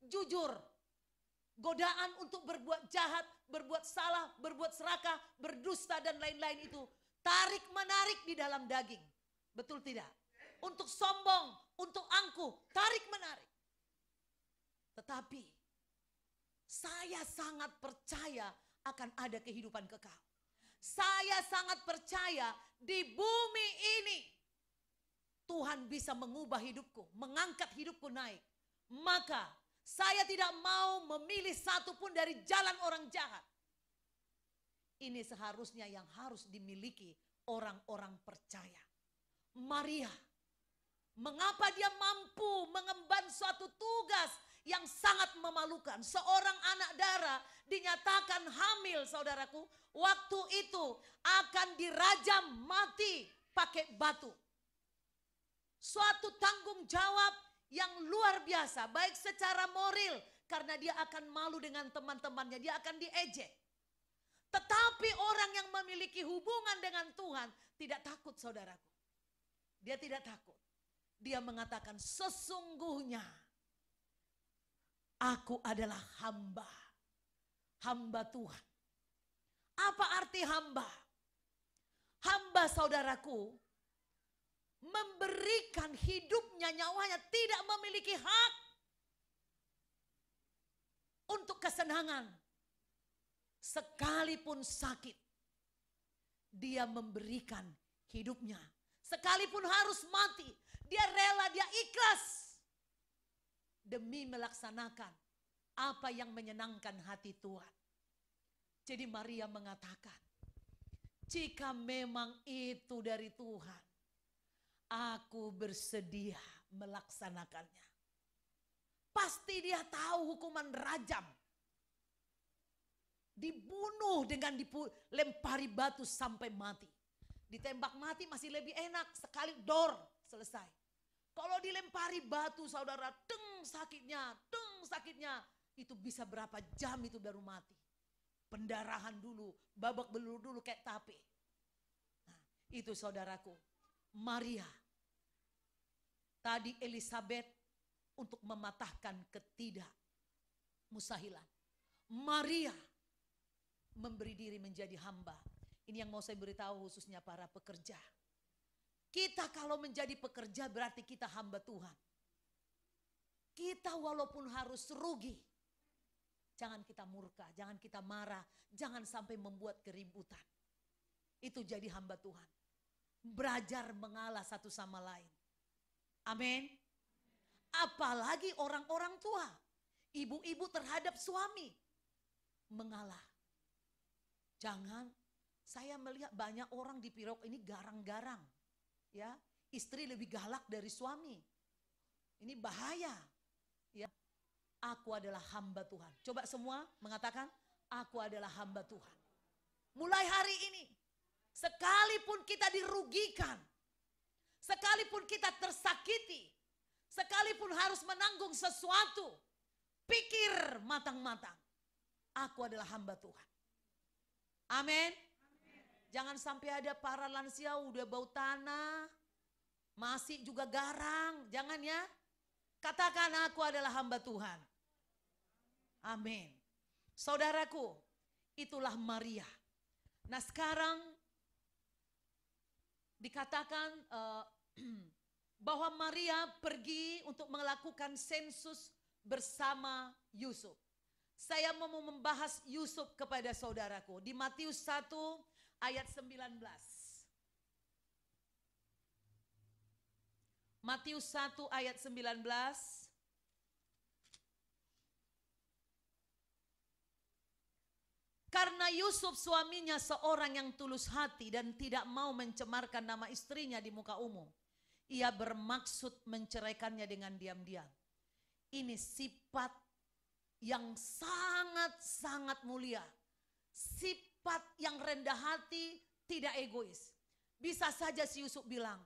Jujur, godaan untuk berbuat jahat, berbuat salah, berbuat serakah, berdusta dan lain-lain itu tarik-menarik di dalam daging. Betul tidak? Untuk sombong, untuk angkuh, tarik-menarik. Tetapi saya sangat percaya akan ada kehidupan kekal. Saya sangat percaya di bumi ini Tuhan bisa mengubah hidupku, mengangkat hidupku naik. Maka saya tidak mau memilih satu pun dari jalan orang jahat. Ini seharusnya yang harus dimiliki orang-orang percaya. Maria, mengapa dia mampu mengemban suatu tugas yang sangat memalukan? Seorang anak darah dinyatakan hamil, saudaraku. Waktu itu akan dirajam mati pakai batu. Suatu tanggung jawab yang luar biasa, baik secara moral, karena dia akan malu dengan teman-temannya, dia akan diejek. Tetapi orang yang memiliki hubungan dengan Tuhan tidak takut, saudaraku. Dia tidak takut. Dia mengatakan, sesungguhnya aku adalah hamba. Hamba Tuhan. Apa arti hamba? Hamba, saudaraku, memberikan hidupnya, nyawanya, tidak memiliki hak untuk kesenangan. Sekalipun sakit, dia memberikan hidupnya. Sekalipun harus mati, dia rela, dia ikhlas demi melaksanakan apa yang menyenangkan hati Tuhan. Jadi Maria mengatakan, jika memang itu dari Tuhan, aku bersedia melaksanakannya. Pasti dia tahu hukuman rajam. Dibunuh dengan dilempari batu sampai mati. Ditembak mati masih lebih enak, sekali dor, selesai. Kalau dilempari batu, saudara, deng sakitnya, itu bisa berapa jam itu baru mati. Pendarahan dulu, babak belur dulu kayak tape. Nah, itu saudaraku, Maria. Tadi Elizabeth untuk mematahkan ketidakmustahilan. Maria memberi diri menjadi hamba. Ini yang mau saya beritahu khususnya para pekerja. Kita kalau menjadi pekerja berarti kita hamba Tuhan. Kita walaupun harus rugi, jangan kita murka, jangan kita marah, jangan sampai membuat keributan. Itu jadi hamba Tuhan. Belajar mengalah satu sama lain. Amin. Apalagi orang-orang tua, ibu-ibu terhadap suami, mengalah. Jangan, saya melihat banyak orang di Pirok ini garang-garang. Ya, istri lebih galak dari suami. Ini bahaya. Ya. Aku adalah hamba Tuhan. Coba semua mengatakan, aku adalah hamba Tuhan. Mulai hari ini, sekalipun kita dirugikan, sekalipun kita tersakiti, sekalipun harus menanggung sesuatu, pikir matang-matang. Aku adalah hamba Tuhan. Amin. Jangan sampai ada para lansia udah bau tanah, masih juga garang. Jangan ya. Katakan aku adalah hamba Tuhan. Amin. Saudaraku, itulah Maria. Nah sekarang dikatakan bahwa Maria pergi untuk melakukan sensus bersama Yusuf. Saya mau membahas Yusuf kepada saudaraku di Matius 1 ayat 19. Matius 1 ayat 19. Karena Yusuf suaminya seorang yang tulus hati dan tidak mau mencemarkan nama istrinya di muka umum, ia bermaksud menceraikannya dengan diam-diam. Ini sifat yang sangat-sangat mulia. Sifat yang rendah hati, tidak egois. Bisa saja si Yusuf bilang,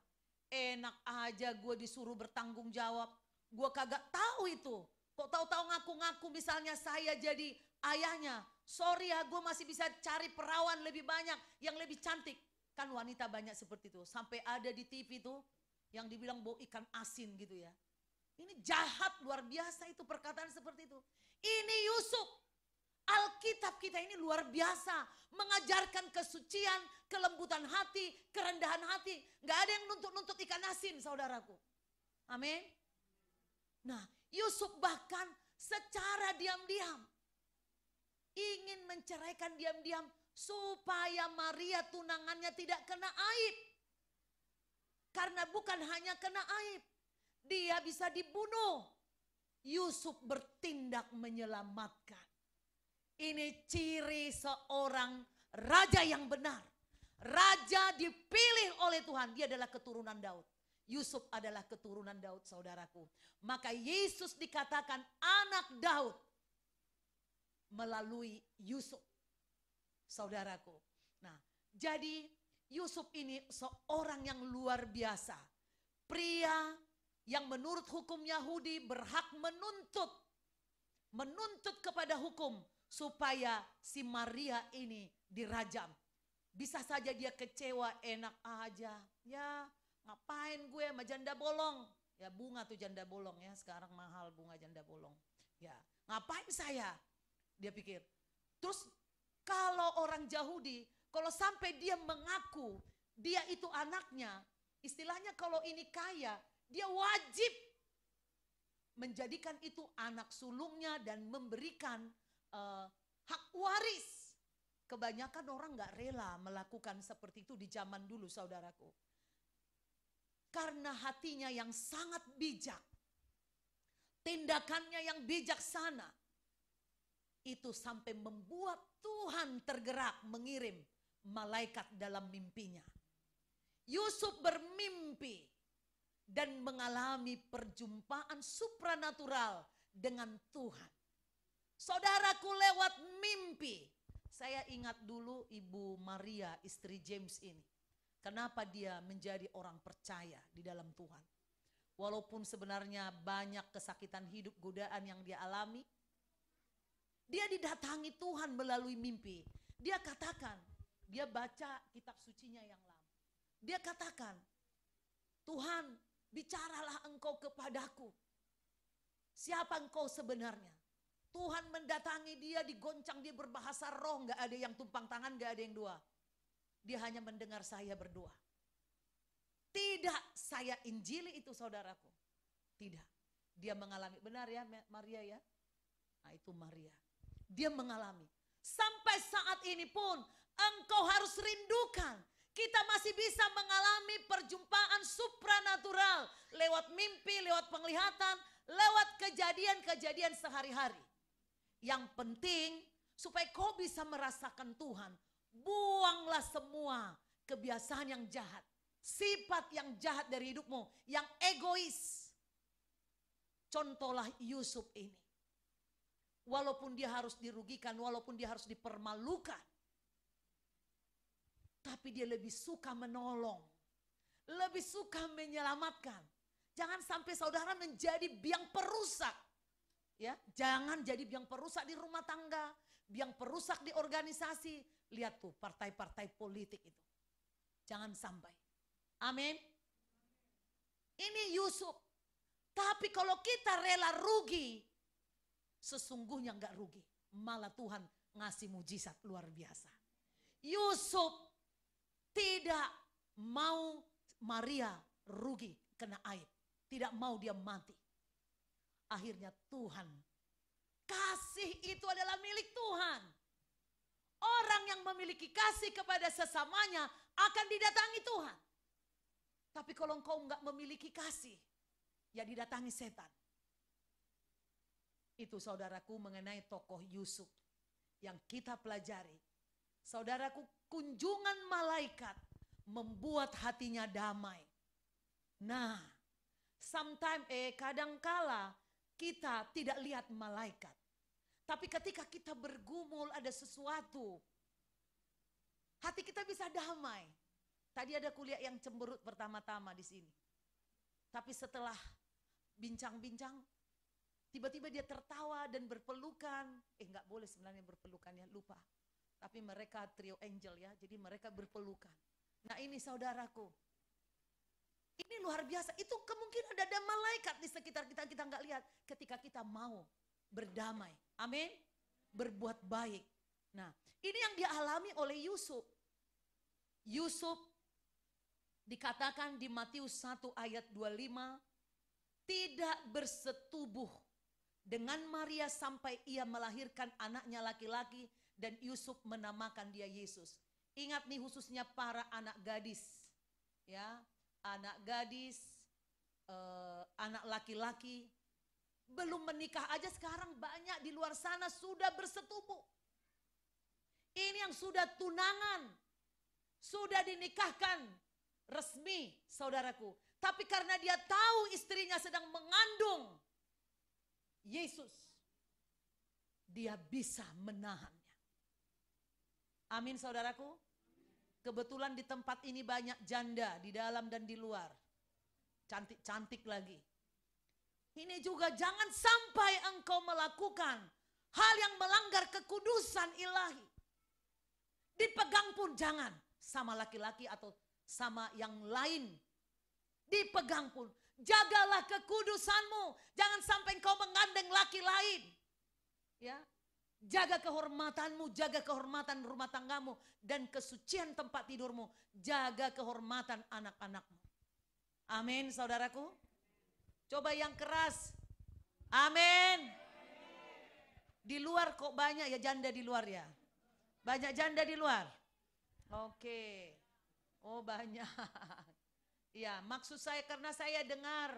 enak aja gue disuruh bertanggung jawab. Gue kagak tahu itu. Kok tahu-tahu ngaku-ngaku misalnya saya jadi ayahnya. Sorry ya, gue masih bisa cari perawan lebih banyak, yang lebih cantik. Kan wanita banyak seperti itu. Sampai ada di TV tuh yang dibilang bau ikan asin gitu ya. Ini jahat luar biasa itu perkataan seperti itu. Ini Yusuf. Alkitab kita ini luar biasa. Mengajarkan kesucian, kelembutan hati, kerendahan hati. Gak ada yang nuntut-nuntut ikan asin saudaraku. Amin. Nah Yusuf bahkan secara diam-diam ingin menceraikan diam-diam supaya Maria tunangannya tidak kena aib. Karena bukan hanya kena aib, dia bisa dibunuh. Yusuf bertindak menyelamatkan. Ini ciri seorang raja yang benar. Raja dipilih oleh Tuhan, dia adalah keturunan Daud. Yusuf adalah keturunan Daud saudaraku. Maka Yesus dikatakan anak Daud melalui Yusuf saudaraku. Nah jadi Yusuf ini seorang yang luar biasa. Pria yang menurut hukum Yahudi berhak menuntut kepada hukum supaya si Maria ini dirajam. Bisa saja dia kecewa, enak aja. Ya ngapain gue sama janda bolong. Ya bunga tuh janda bolong ya, sekarang mahal bunga janda bolong. Ya ngapain saya? Dia pikir. Terus kalau orang Yahudi, kalau sampai dia mengaku dia itu anaknya, istilahnya kalau ini kaya, dia wajib menjadikan itu anak sulungnya dan memberikan hak waris. Kebanyakan orang gak rela melakukan seperti itu di zaman dulu saudaraku. Karena hatinya yang sangat bijak, tindakannya yang bijaksana, itu sampai membuat Tuhan tergerak mengirim malaikat dalam mimpinya. Yusuf bermimpi dan mengalami perjumpaan supranatural dengan Tuhan. Saudaraku lewat mimpi. Saya ingat dulu Ibu Maria istri James ini. Kenapa dia menjadi orang percaya di dalam Tuhan. Walaupun sebenarnya banyak kesakitan hidup, godaan yang dia alami. Dia didatangi Tuhan melalui mimpi. Dia katakan, dia baca kitab sucinya yang lama. Dia katakan, Tuhan bicaralah engkau kepadaku. Siapa engkau sebenarnya? Tuhan mendatangi dia, digoncang, dia berbahasa roh. Gak ada yang tumpang tangan, gak ada yang dua. Dia hanya mendengar saya berdoa. Tidak saya injili itu saudaraku. Tidak. Dia mengalami, benar ya Maria ya? Nah itu Maria. Dia mengalami. Sampai saat ini pun engkau harus rindukan. Kita masih bisa mengalami perjumpaan supranatural. Lewat mimpi, lewat penglihatan, lewat kejadian-kejadian sehari-hari. Yang penting supaya kau bisa merasakan Tuhan. Buanglah semua kebiasaan yang jahat. sifat yang jahat dari hidupmu, yang egois. Contohlah Yusuf ini. Walaupun dia harus dirugikan, walaupun dia harus dipermalukan, tapi dia lebih suka menolong, lebih suka menyelamatkan. Jangan sampai saudara menjadi biang perusak. Ya, jangan jadi biang perusak di rumah tangga, biang perusak di organisasi. Lihat tuh partai-partai politik itu. Jangan sampai. Amin. Ini Yusuf. Tapi kalau kita rela rugi, sesungguhnya enggak rugi. Malah Tuhan ngasih mujizat luar biasa. Yusuf tidak mau Maria rugi, kena aib. Tidak mau dia mati. Akhirnya Tuhan, kasih itu adalah milik Tuhan. Orang yang memiliki kasih kepada sesamanya akan didatangi Tuhan. Tapi kalau engkau enggak memiliki kasih, ya didatangi setan. Itu saudaraku mengenai tokoh Yusuf yang kita pelajari. Saudaraku, kunjungan malaikat membuat hatinya damai. Nah, kadangkala kita tidak lihat malaikat. Tapi ketika kita bergumul ada sesuatu, hati kita bisa damai. Tadi ada kuliah yang cemberut pertama-tama di sini. Tapi setelah bincang-bincang, tiba-tiba dia tertawa dan berpelukan. Enggak boleh sebenarnya berpelukan ya, lupa. Tapi mereka trio angel ya, jadi mereka berpelukan. Nah ini saudaraku, ini luar biasa. Itu kemungkinan ada malaikat di sekitar kita, kita nggak lihat. Ketika kita mau berdamai, amin, berbuat baik. Nah ini yang dialami oleh Yusuf. Yusuf dikatakan di Matius 1 ayat 25, tidak bersetubuh dengan Maria sampai ia melahirkan anaknya laki-laki dan Yusuf menamakan dia Yesus. Ingat nih khususnya para anak gadis, ya, anak gadis, anak laki-laki, belum menikah aja sekarang banyak di luar sana sudah bersetubuh. Ini yang sudah tunangan, sudah dinikahkan resmi saudaraku. Tapi karena dia tahu istrinya sedang mengandung Yesus, dia bisa menahannya. Amin saudaraku. Kebetulan di tempat ini banyak janda di dalam dan di luar. Cantik-cantik lagi. Ini juga jangan sampai engkau melakukan hal yang melanggar kekudusan ilahi. Dipegang pun jangan sama laki-laki atau sama yang lain. Dipegang pun. Jagalah kekudusanmu. Jangan sampai engkau mengandeng laki lain. Ya. Jaga kehormatanmu, jaga kehormatan rumah tanggamu dan kesucian tempat tidurmu. Jaga kehormatan anak-anakmu. Amin saudaraku. Coba yang keras. Amin. Di luar kok banyak ya janda di luar ya. Banyak janda di luar. Oke. Oh banyak. Ya maksud saya karena saya dengar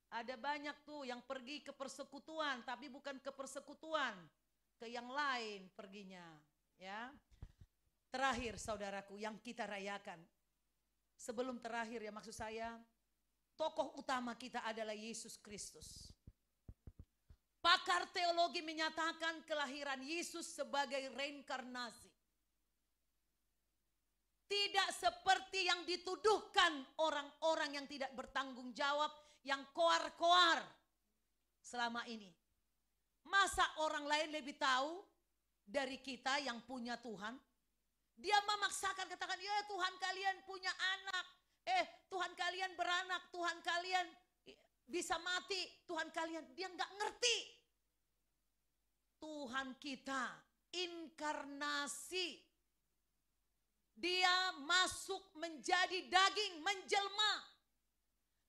ada banyak tuh yang pergi ke persekutuan tapi bukan ke persekutuan. Ke yang lain perginya, ya. Terakhir saudaraku yang kita rayakan. Sebelum terakhir ya maksud saya, tokoh utama kita adalah Yesus Kristus. Pakar teologi menyatakan kelahiran Yesus sebagai reinkarnasi. Tidak seperti yang dituduhkan orang-orang yang tidak bertanggung jawab, yang koar-koar selama ini. Masa orang lain lebih tahu dari kita yang punya Tuhan? Dia memaksakan katakan, ya Tuhan kalian punya anak. Tuhan kalian beranak, Tuhan kalian bisa mati, Tuhan kalian. Dia nggak ngerti. Tuhan kita inkarnasi. Dia masuk menjadi daging, menjelma.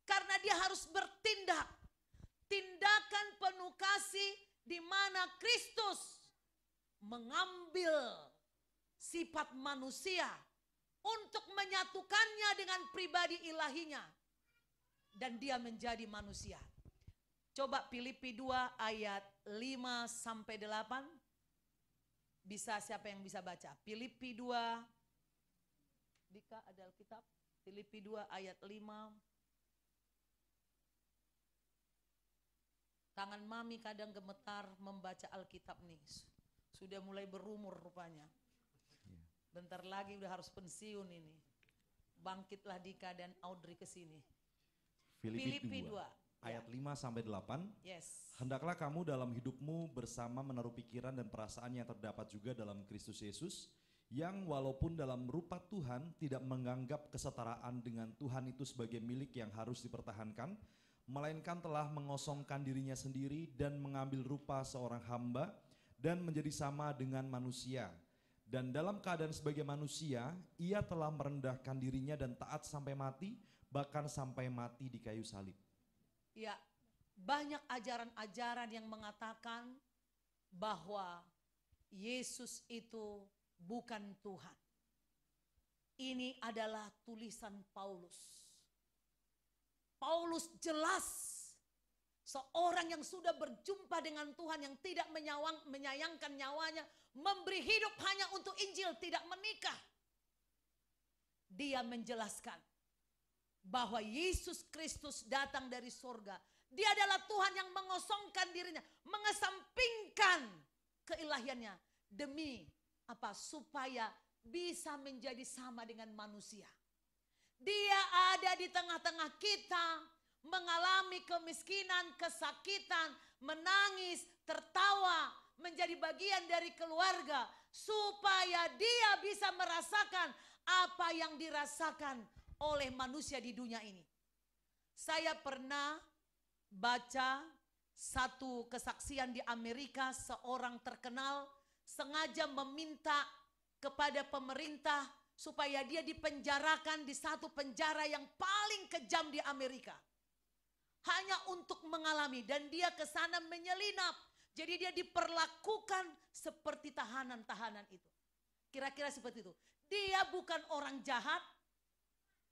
Karena dia harus bertindak. Tindakan penuh kasih di mana Kristus mengambil sifat manusia untuk menyatukannya dengan pribadi ilahinya. Dan dia menjadi manusia. Coba Filipi 2 ayat 5 sampai 8. Bisa siapa yang bisa baca? Filipi 2. Dika ada Alkitab? Filipi 2 ayat 5. Tangan mami kadang gemetar membaca Alkitab nih. Sudah mulai berumur rupanya. Bentar lagi udah harus pensiun ini. Bangkitlah Dika dan Audrey ke sini. Filipi 2 ayat 5 sampai 8. Yes. Hendaklah kamu dalam hidupmu bersama menaruh pikiran dan perasaan yang terdapat juga dalam Kristus Yesus, yang walaupun dalam rupa Tuhan tidak menganggap kesetaraan dengan Tuhan itu sebagai milik yang harus dipertahankan, melainkan telah mengosongkan dirinya sendiri dan mengambil rupa seorang hamba dan menjadi sama dengan manusia. Dan dalam keadaan sebagai manusia, ia telah merendahkan dirinya dan taat sampai mati, bahkan sampai mati di kayu salib. Ya, banyak ajaran-ajaran yang mengatakan bahwa Yesus itu bukan Tuhan. Ini adalah tulisan Paulus. Paulus jelas seorang yang sudah berjumpa dengan Tuhan, yang tidak menyayangkan nyawanya, memberi hidup hanya untuk Injil, tidak menikah. Dia menjelaskan bahwa Yesus Kristus datang dari surga. Dia adalah Tuhan yang mengosongkan dirinya, mengesampingkan keilahiannya demi apa? Supaya bisa menjadi sama dengan manusia. Dia ada di tengah-tengah kita, mengalami kemiskinan, kesakitan, menangis, tertawa, menjadi bagian dari keluarga, supaya dia bisa merasakan apa yang dirasakan oleh manusia di dunia ini. Saya pernah baca satu kesaksian di Amerika, seorang terkenal sengaja meminta kepada pemerintah supaya dia dipenjarakan di satu penjara yang paling kejam di Amerika. Hanya untuk mengalami, dan dia ke sana menyelinap. Jadi dia diperlakukan seperti tahanan-tahanan itu. Kira-kira seperti itu. Dia bukan orang jahat,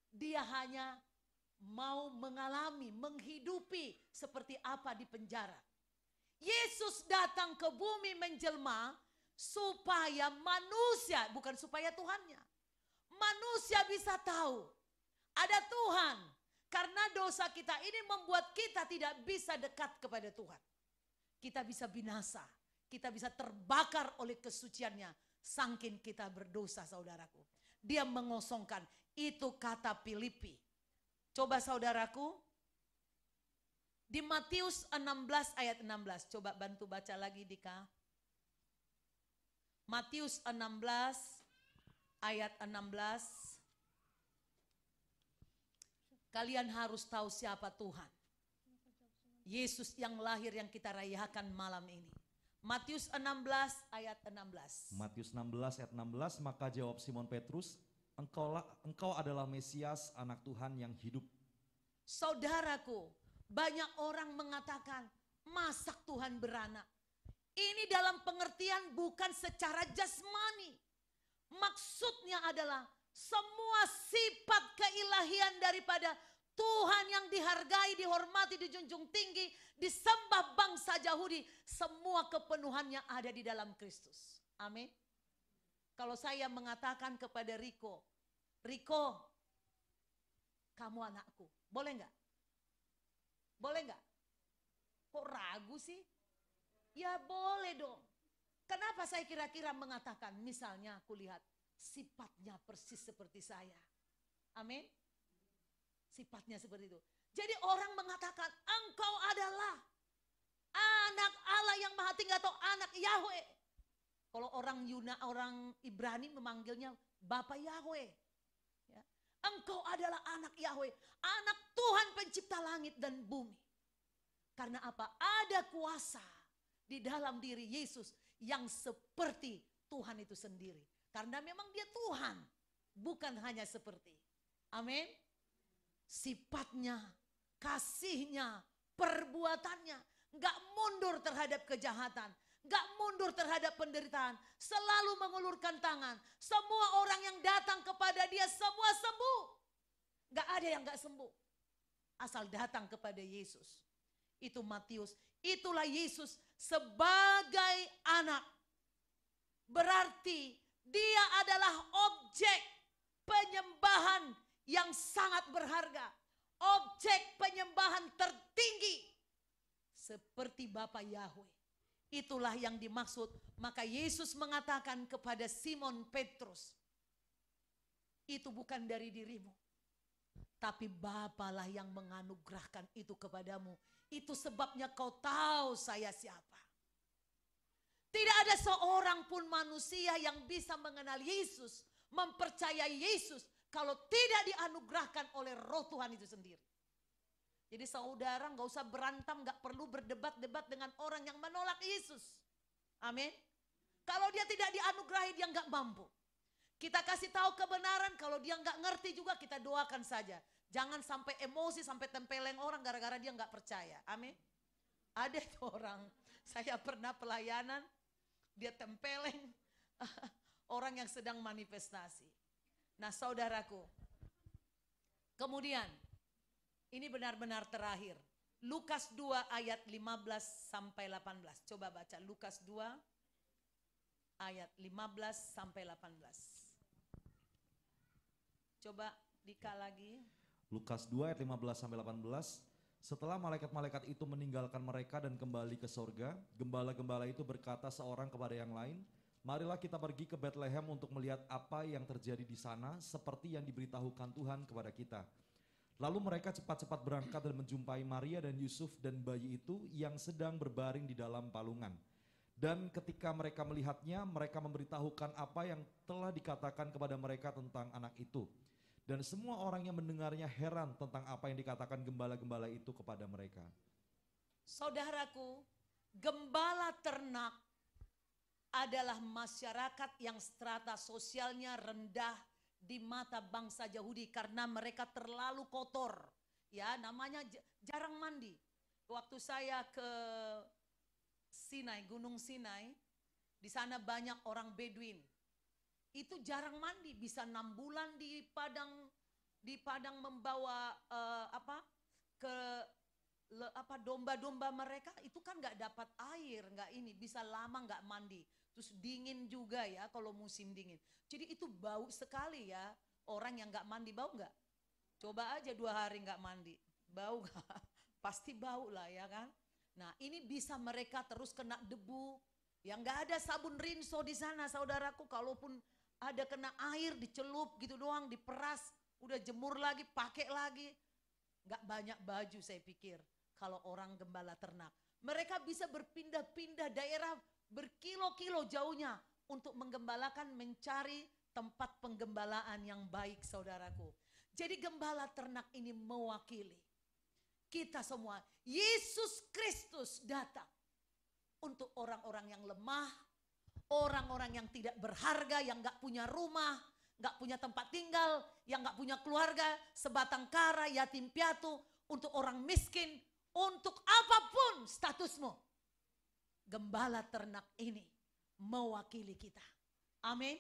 dia hanya mau mengalami, menghidupi seperti apa di penjara. Yesus datang ke bumi menjelma supaya manusia, bukan supaya Tuhannya, manusia bisa tahu ada Tuhan. Karena dosa kita ini membuat kita tidak bisa dekat kepada Tuhan. Kita bisa binasa, kita bisa terbakar oleh kesuciannya. Saking kita berdosa, saudaraku. Dia mengosongkan, itu kata Filipi. Coba saudaraku, di Matius 16 ayat 16. Coba bantu baca lagi Dika. Matius 16 ayat 16. Kalian harus tahu siapa Tuhan. Yesus yang lahir yang kita rayakan malam ini. Matius 16 ayat 16. Matius 16 ayat 16, maka jawab Simon Petrus, engkau adalah Mesias, anak Tuhan yang hidup. Saudaraku, banyak orang mengatakan masak Tuhan beranak. Ini dalam pengertian bukan secara jasmani. Maksudnya adalah semua sifat keilahian daripada Tuhan yang dihargai, dihormati, dijunjung tinggi, disembah bangsa Yahudi, semua kepenuhannya ada di dalam Kristus. Amin. Kalau saya mengatakan kepada Riko, Riko, kamu anakku, boleh enggak? Boleh enggak? Kok ragu sih? Ya boleh dong. Kenapa saya kira-kira mengatakan, misalnya aku lihat sifatnya persis seperti saya. Amin. Sifatnya seperti itu. Jadi orang mengatakan engkau adalah anak Allah yang maha tinggi atau anak Yahweh. Kalau orang orang Ibrani memanggilnya Bapak Yahweh. Ya. Engkau adalah anak Yahweh, anak Tuhan pencipta langit dan bumi. Karena apa? Ada kuasa di dalam diri Yesus yang seperti Tuhan itu sendiri. Karena memang dia Tuhan, bukan hanya seperti. Amin. Sifatnya, kasihnya, perbuatannya, gak mundur terhadap kejahatan, gak mundur terhadap penderitaan, selalu mengulurkan tangan. Semua orang yang datang kepada dia semua sembuh. Gak ada yang gak sembuh, asal datang kepada Yesus. Itu Matius, itulah Yesus sebagai anak. Berarti dia adalah objek penyembahan yang sangat berharga, objek penyembahan tertinggi seperti Bapa Yahweh. Itulah yang dimaksud. Maka Yesus mengatakan kepada Simon Petrus, itu bukan dari dirimu, tapi Bapalah yang menganugerahkan itu kepadamu. Itu sebabnya kau tahu saya siapa. Tidak ada seorang pun manusia yang bisa mengenal Yesus, mempercayai Yesus, kalau tidak dianugerahkan oleh Roh Tuhan itu sendiri. Jadi saudara gak usah berantem, gak perlu berdebat-debat dengan orang yang menolak Yesus. Amin. Kalau dia tidak dianugerahi, dia gak mampu. Kita kasih tahu kebenaran, kalau dia gak ngerti juga kita doakan saja. Jangan sampai emosi, sampai tempeleng orang gara-gara dia gak percaya. Amin. Ada itu orang, saya pernah pelayanan, dia tempeleng orang yang sedang manifestasi. Nah saudaraku, kemudian ini benar-benar terakhir. Lukas 2 ayat 15 sampai 18. Coba baca Lukas 2 ayat 15 sampai 18. Coba Dika lagi. Lukas 2 ayat 15 sampai 18. Setelah malaikat-malaikat itu meninggalkan mereka dan kembali ke sorga, gembala-gembala itu berkata seorang kepada yang lain, marilah kita pergi ke Bethlehem untuk melihat apa yang terjadi di sana seperti yang diberitahukan Tuhan kepada kita. Lalu mereka cepat-cepat berangkat dan menjumpai Maria dan Yusuf dan bayi itu yang sedang berbaring di dalam palungan. Dan ketika mereka melihatnya, mereka memberitahukan apa yang telah dikatakan kepada mereka tentang anak itu. Dan semua orang yang mendengarnya heran tentang apa yang dikatakan gembala-gembala itu kepada mereka. Saudaraku, gembala ternak adalah masyarakat yang strata sosialnya rendah di mata bangsa Yahudi karena mereka terlalu kotor. Ya, namanya jarang mandi. Waktu saya ke Sinai, Gunung Sinai, di sana banyak orang Bedouin. Itu jarang mandi, bisa 6 bulan di padang membawa domba-domba mereka, itu kan nggak dapat air, nggak ini, bisa lama nggak mandi. Terus dingin juga ya kalau musim dingin. Jadi itu bau sekali ya. Orang yang nggak mandi bau nggak? Coba aja 2 hari nggak mandi, bau nggak? Pasti bau lah ya kan. Nah ini bisa mereka terus kena debu. Yang nggak ada sabun rinso di sana saudaraku. Kalaupun ada kena air dicelup gitu doang, diperas, udah jemur lagi, pakai lagi. Nggak banyak baju saya pikir kalau orang gembala ternak. Mereka bisa berpindah-pindah daerah berkilo-kilo jauhnya untuk menggembalakan, mencari tempat penggembalaan yang baik saudaraku. Jadi gembala ternak ini mewakili kita semua. Yesus Kristus datang untuk orang-orang yang lemah, orang-orang yang tidak berharga, yang gak punya rumah, gak punya tempat tinggal, yang gak punya keluarga, sebatang kara, yatim piatu, untuk orang miskin, untuk apapun statusmu. Gembala ternak ini mewakili kita. Amin.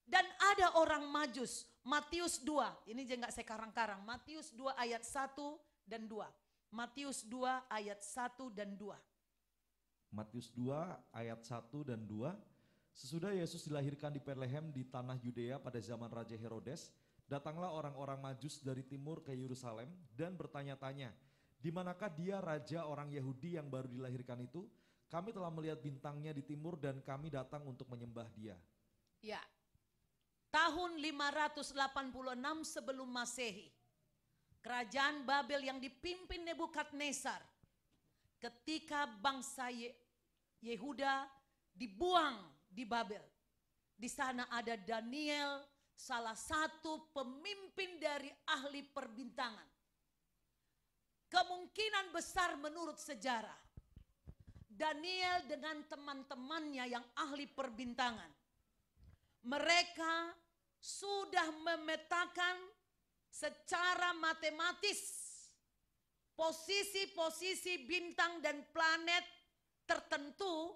Dan ada orang Majus, Matius 2, ini jangan saya karang-karang, Matius 2 ayat 1 dan 2. Matius 2 ayat 1 dan 2. Matius 2 ayat 1 dan 2. Sesudah Yesus dilahirkan di Bethlehem di tanah Yudea pada zaman Raja Herodes, datanglah orang-orang Majus dari timur ke Yerusalem dan bertanya-tanya, di manakah dia raja orang Yahudi yang baru dilahirkan itu? Kami telah melihat bintangnya di timur dan kami datang untuk menyembah dia. Ya, tahun 586 sebelum Masehi, kerajaan Babel yang dipimpin Nebukadnezar, ketika bangsa Yehuda dibuang di Babel. Di sana ada Daniel, salah satu pemimpin dari ahli perbintangan. Kemungkinan besar menurut sejarah, Daniel dengan teman-temannya yang ahli perbintangan, mereka sudah memetakan secara matematis posisi-posisi bintang dan planet tertentu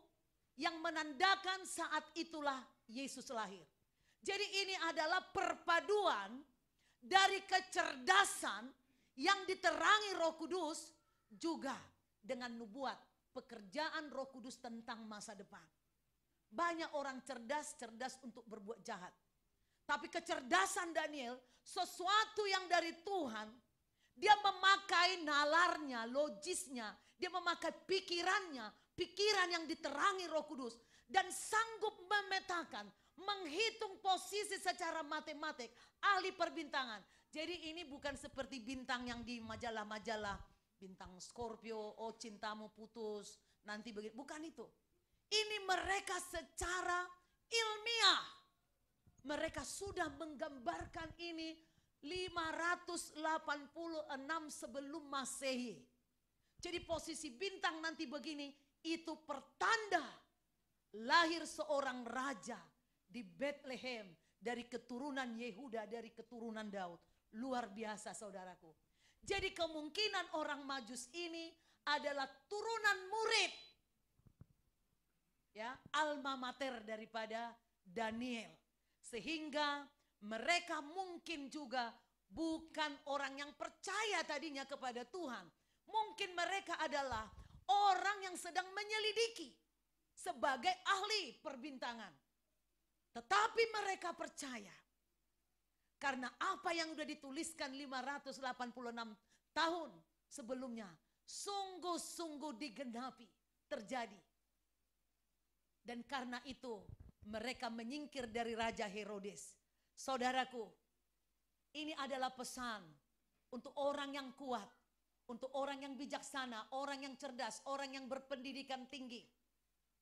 yang menandakan saat itulah Yesus lahir. Jadi ini adalah perpaduan dari kecerdasan yang diterangi Roh Kudus juga dengan nubuat pekerjaan Roh Kudus tentang masa depan. Banyak orang cerdas untuk berbuat jahat. Tapi kecerdasan Daniel, sesuatu yang dari Tuhan, dia memakai nalarnya, logisnya, dia memakai pikirannya, pikiran yang diterangi Roh Kudus, dan sanggup memetakan, menghitung posisi secara matematik, ahli perbintangan. Jadi ini bukan seperti bintang yang di majalah-majalah, bintang Scorpio, oh cintamu putus, nanti begitu. Bukan itu. Ini mereka secara ilmiah. Mereka sudah menggambarkan ini 586 sebelum Masehi. Jadi posisi bintang nanti begini, itu pertanda lahir seorang raja di Bethlehem dari keturunan Yehuda, dari keturunan Daud. Luar biasa saudaraku. Jadi kemungkinan orang Majus ini adalah turunan murid, ya, alma mater daripada Daniel. Sehingga mereka mungkin juga bukan orang yang percaya tadinya kepada Tuhan. Mungkin mereka adalah orang yang sedang menyelidiki sebagai ahli perbintangan. Tetapi mereka percaya karena apa yang sudah dituliskan 586 tahun sebelumnya sungguh-sungguh digenapi, terjadi. Dan karena itu mereka menyingkir dari Raja Herodes. Saudaraku, ini adalah pesan untuk orang yang kuat, untuk orang yang bijaksana, orang yang cerdas, orang yang berpendidikan tinggi,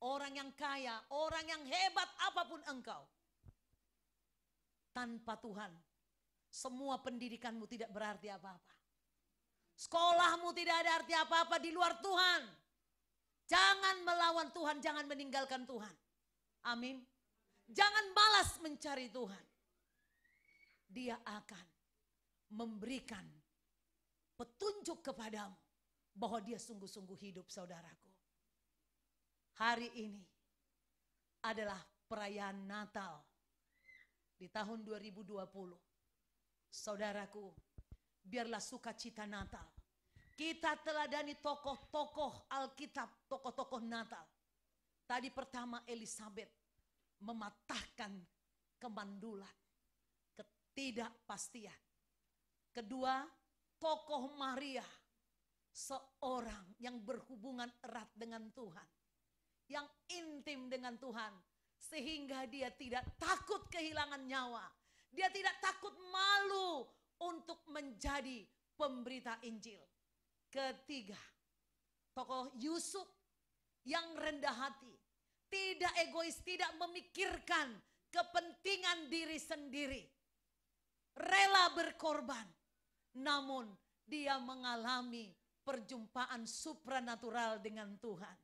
orang yang kaya, orang yang hebat apapun engkau. Tanpa Tuhan, semua pendidikanmu tidak berarti apa-apa. Sekolahmu tidak ada arti apa-apa di luar Tuhan. Jangan melawan Tuhan, jangan meninggalkan Tuhan. Amin. Jangan malas mencari Tuhan. Dia akan memberikan petunjuk kepadamu bahwa dia sungguh-sungguh hidup, saudaraku. Hari ini adalah perayaan Natal di tahun 2020. Saudaraku, biarlah sukacita Natal. Kita teladani tokoh-tokoh Alkitab, tokoh-tokoh Natal. Tadi pertama Elizabeth mematahkan kemandulan, ketidakpastian. Kedua, tokoh Maria, seorang yang berhubungan erat dengan Tuhan, yang intim dengan Tuhan, sehingga dia tidak takut kehilangan nyawa. Dia tidak takut malu untuk menjadi pemberita Injil. Ketiga, tokoh Yusuf yang rendah hati, tidak egois, tidak memikirkan kepentingan diri sendiri, rela berkorban, namun dia mengalami perjumpaan supranatural dengan Tuhan.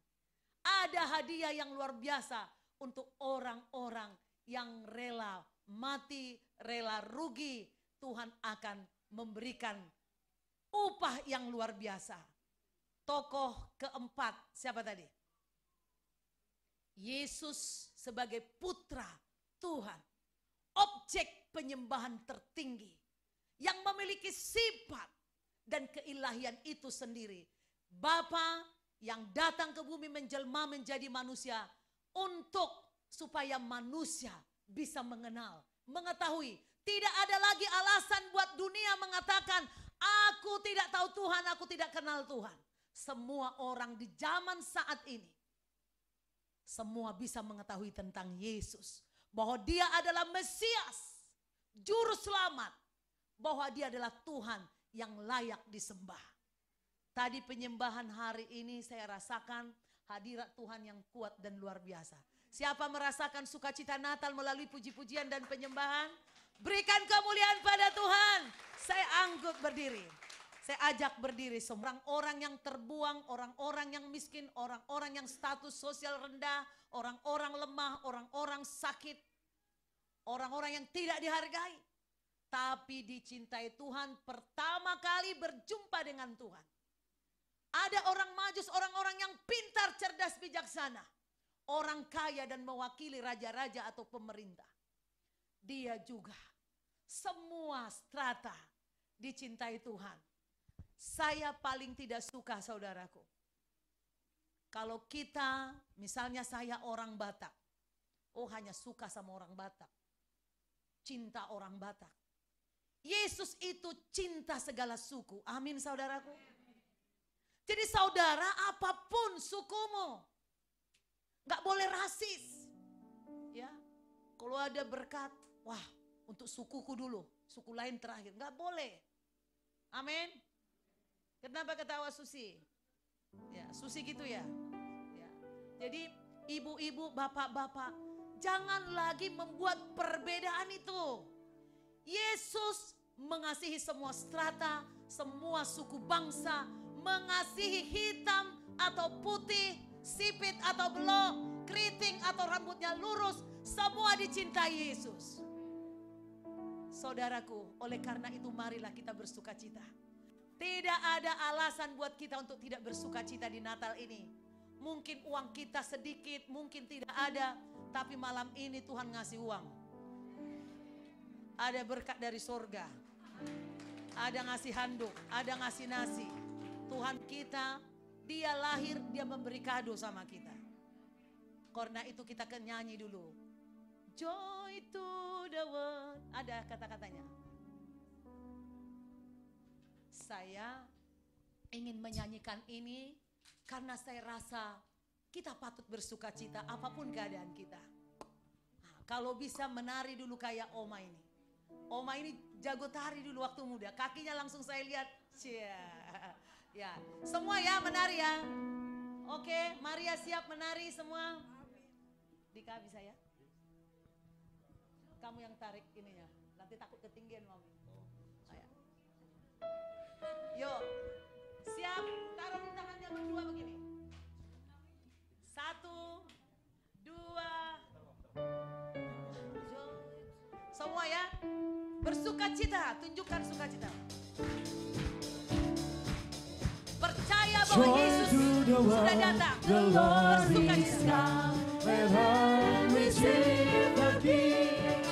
Ada hadiah yang luar biasa untuk orang-orang yang rela mati, rela rugi. Tuhan akan memberikan upah yang luar biasa. Tokoh keempat, siapa tadi? Yesus sebagai putra Tuhan, objek penyembahan tertinggi, yang memiliki sifat dan keilahian itu sendiri. Bapa yang datang ke bumi menjelma menjadi manusia untuk supaya manusia bisa mengenal, mengetahui. Tidak ada lagi alasan buat dunia mengatakan, aku tidak tahu Tuhan, aku tidak kenal Tuhan. Semua orang di zaman saat ini, semua bisa mengetahui tentang Yesus. Bahwa dia adalah Mesias, Juru Selamat. Bahwa dia adalah Tuhan yang layak disembah. Tadi penyembahan hari ini saya rasakan hadirat Tuhan yang kuat dan luar biasa. Siapa merasakan sukacita Natal melalui puji-pujian dan penyembahan? Berikan kemuliaan pada Tuhan. Saya anggut berdiri. Saya ajak berdiri semua orang yang terbuang, orang-orang yang miskin, orang-orang yang status sosial rendah, orang-orang lemah, orang-orang sakit, orang-orang yang tidak dihargai. Tapi dicintai Tuhan, pertama kali berjumpa dengan Tuhan. Ada orang Majus, orang-orang yang pintar, cerdas, bijaksana. Orang kaya dan mewakili raja-raja atau pemerintah. Dia juga semua strata dicintai Tuhan. Saya paling tidak suka, saudaraku, kalau kita, misalnya saya orang Batak, oh hanya suka sama orang Batak. cinta orang Batak. Yesus itu cinta segala suku. Amin saudaraku. Jadi saudara, apapun sukumu, gak boleh rasis. Ya, kalau ada berkat, wah untuk sukuku dulu, suku lain terakhir. Gak boleh. Amin. Kenapa ketawa Susi? Ya, Susi gitu ya. Ya. Jadi ibu-ibu, bapak-bapak, jangan lagi membuat perbedaan itu. Yesus mengasihi semua strata, semua suku bangsa, mengasihi hitam atau putih, sipit atau belok, keriting atau rambutnya lurus, semua dicintai Yesus. Saudaraku, oleh karena itu marilah kita bersuka cita. Tidak ada alasan buat kita untuk tidak bersuka cita di Natal ini. Mungkin uang kita sedikit, mungkin tidak ada, tapi malam ini Tuhan ngasih uang. Ada berkat dari sorga, ada ngasih handuk, ada ngasih nasi. Tuhan kita, dia lahir, dia memberi kado sama kita. Karena itu kita akan nyanyi dulu. Joy to the world. Ada kata-katanya. Saya ingin menyanyikan ini karena saya rasa kita patut bersuka cita apapun keadaan kita. Nah, kalau bisa menari dulu kayak Oma ini. Oma ini jago tari dulu waktu muda. Kakinya langsung saya lihat. Ya, semua ya menari ya. Oke, Maria siap menari semua. Dika bisa ya? Kamu yang tarik ininya. Nanti takut ketinggian mami. Ayo. Yuk, siap, taruh di tangannya berdua begini. 1, 2. Semua ya, bersuka cita, tunjukkan sukacita. Percaya bahwa Yesus sudah datang. Bersuka cita. Let her receive the King.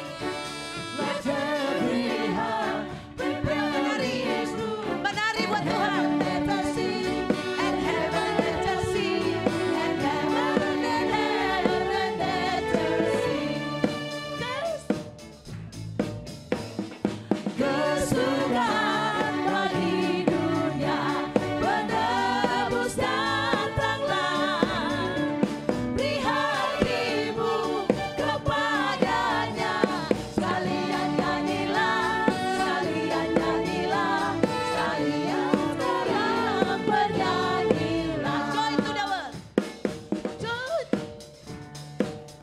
Let every heart prepare His room. Menari buat Tuhan. Let us sing, and heaven let us sing, and heaven and heaven let us sing. Kesukaan bagi dunia, penebus datanglah. Beri hatimu kepadanya, sekalian nyanyilah, sekalian nyanyilah, sekalian sekarang bernyanyilah. Joy to the world.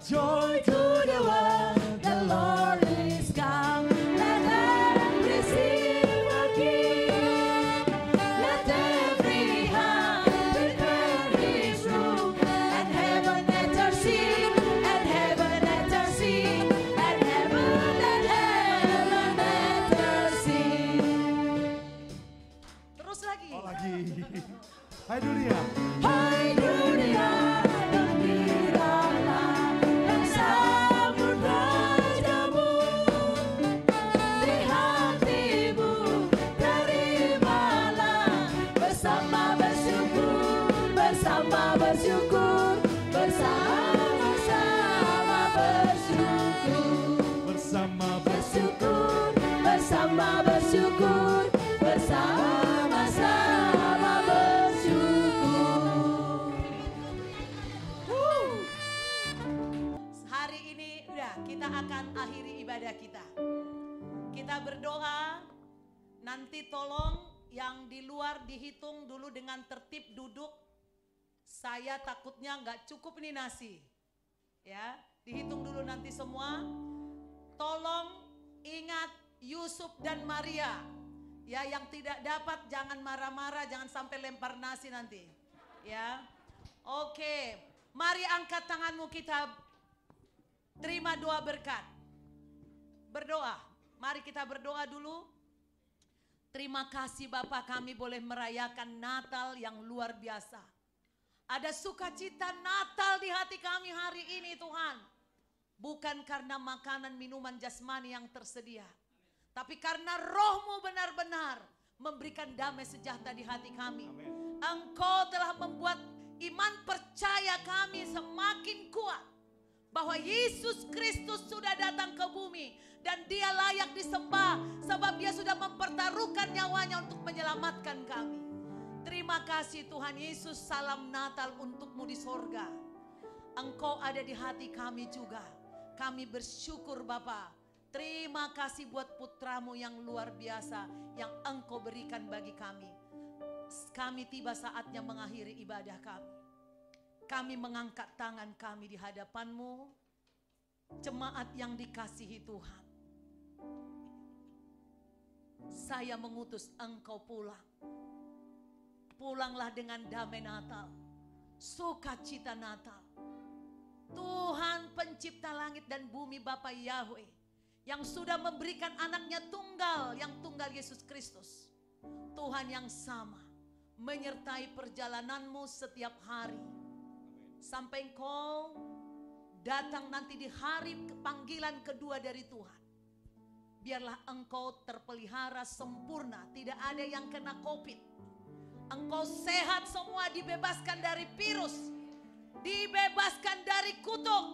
Joy to the world, the Lord is come. Let them receive a King. Let every heart prepare His room, and heaven let her sing, and heaven let her sing, and heaven let her sing. Terus lagi. Oh lagi. Hai dunia. Hai dunia, gembiralah dan sambut rajamu. Di hatimu terimalah, bersama bersyukur, bersama bersyukur, bersama-sama bersyukur. Bersama Bersyukur, bersama bersyukur, bersama-sama bersyukur. Hari ini udah kita akan akhiri ibadah kita. Kita berdoa, nanti tolong yang di luar dihitung dulu dengan tertib duduk. Saya takutnya nggak cukup nih nasi. Ya, dihitung dulu nanti semua. Tolong ingat Yusuf dan Maria. Ya, yang tidak dapat jangan marah-marah, jangan sampai lempar nasi nanti. Ya. Oke, mari angkat tanganmu, kita terima doa berkat. Berdoa. Mari kita berdoa dulu. Terima kasih Bapa, kami boleh merayakan Natal yang luar biasa. Ada sukacita Natal di hati kami hari ini Tuhan. Bukan karena makanan, minuman, jasmani yang tersedia. Tapi karena roh-Mu benar-benar memberikan damai sejahtera di hati kami. Engkau telah membuat iman percaya kami semakin kuat. Bahwa Yesus Kristus sudah datang ke bumi. Dan Dia layak disembah sebab dia sudah mempertaruhkan nyawanya untuk menyelamatkan kami. Terima kasih Tuhan Yesus, salam Natal untukmu di sorga. Engkau ada di hati kami juga. Kami bersyukur Bapa. Terima kasih buat putramu yang luar biasa yang engkau berikan bagi kami. Kami tiba saatnya mengakhiri ibadah kami. Kami mengangkat tangan kami di hadapan-Mu. Jemaat yang dikasihi Tuhan. Saya mengutus engkau pulang. Pulanglah dengan damai Natal, sukacita Natal. Tuhan pencipta langit dan bumi Bapa Yahweh yang sudah memberikan anaknya tunggal, yang tunggal Yesus Kristus. Tuhan yang sama menyertai perjalananmu setiap hari. Sampai engkau datang nanti di hari panggilan kedua dari Tuhan. Biarlah engkau terpelihara sempurna, tidak ada yang kena COVID. Engkau sehat semua, dibebaskan dari virus, dibebaskan dari kutuk.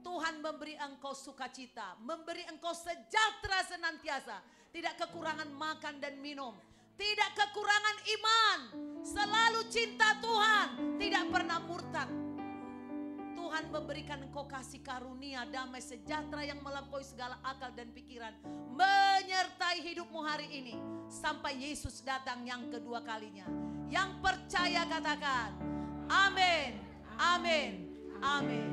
Tuhan memberi engkau sukacita, memberi engkau sejahtera senantiasa. Tidak kekurangan makan dan minum, tidak kekurangan iman, selalu cinta Tuhan, tidak pernah murtad. Tuhan memberikan engkau kasih karunia, damai sejahtera yang melampaui segala akal dan pikiran, menyertai hidupmu hari ini sampai Yesus datang yang kedua kalinya. Yang percaya katakan amin, amin, amin.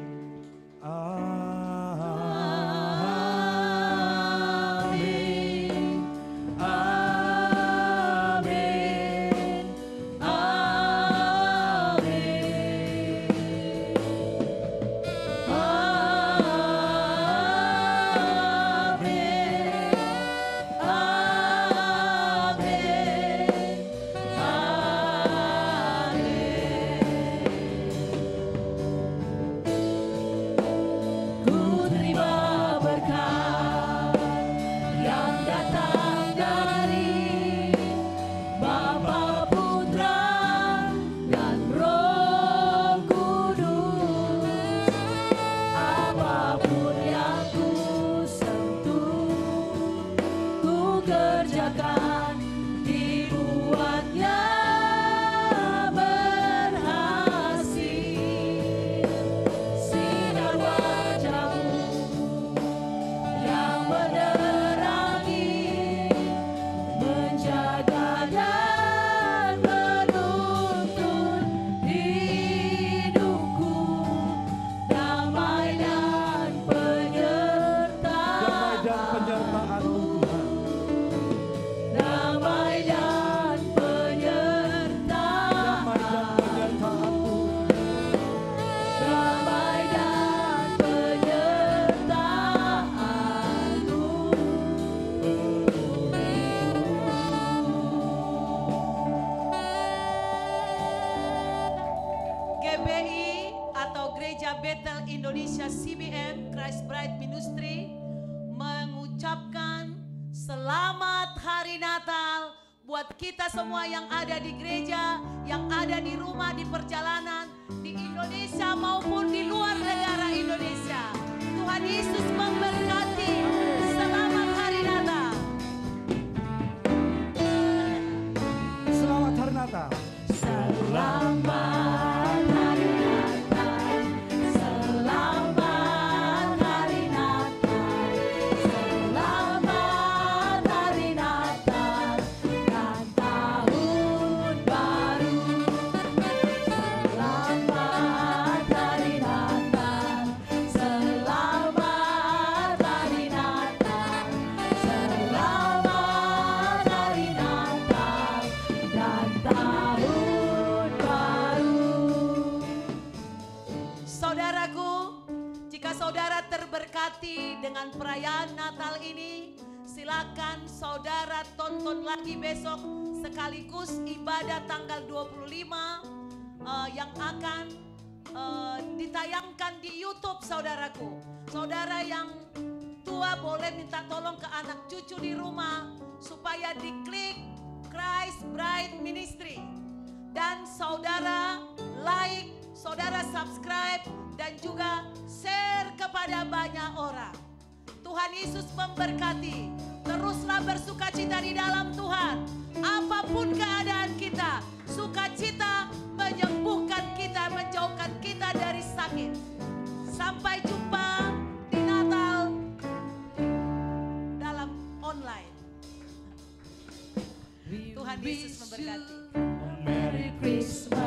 GBI atau Gereja Bethel Indonesia CBM Christ Bride Ministry mengucapkan selamat hari Natal buat kita semua yang ada di gereja, yang ada di rumah, di perjalanan, di Indonesia maupun di luar negara Indonesia. Tuhan Yesus memberkati. Selamat hari Natal. Selamat hari Natal. Selamat hari Natal, selamat hari Natal, selamat hari Natal dan tahun baru. Selamat hari Natal, selamat hari Natal, selamat hari Natal dan tahun baru. Saudaraku, jika saudara terberkati dengan perayaan Natal ini, silakan saudara tonton lagi besok sekaligus ibadah tanggal 25 yang akan ditayangkan di YouTube saudaraku. Saudara yang tua boleh minta tolong ke anak cucu di rumah supaya diklik Christ Bride Ministry. Dan saudara like, saudara subscribe dan juga share kepada banyak orang. Tuhan Yesus memberkati. Teruslah bersukacita di dalam Tuhan. Apapun keadaan kita, sukacita menyembuhkan kita, menjauhkan kita dari sakit. Sampai jumpa di Natal dalam online. Tuhan Yesus memberkati. Merry Christmas.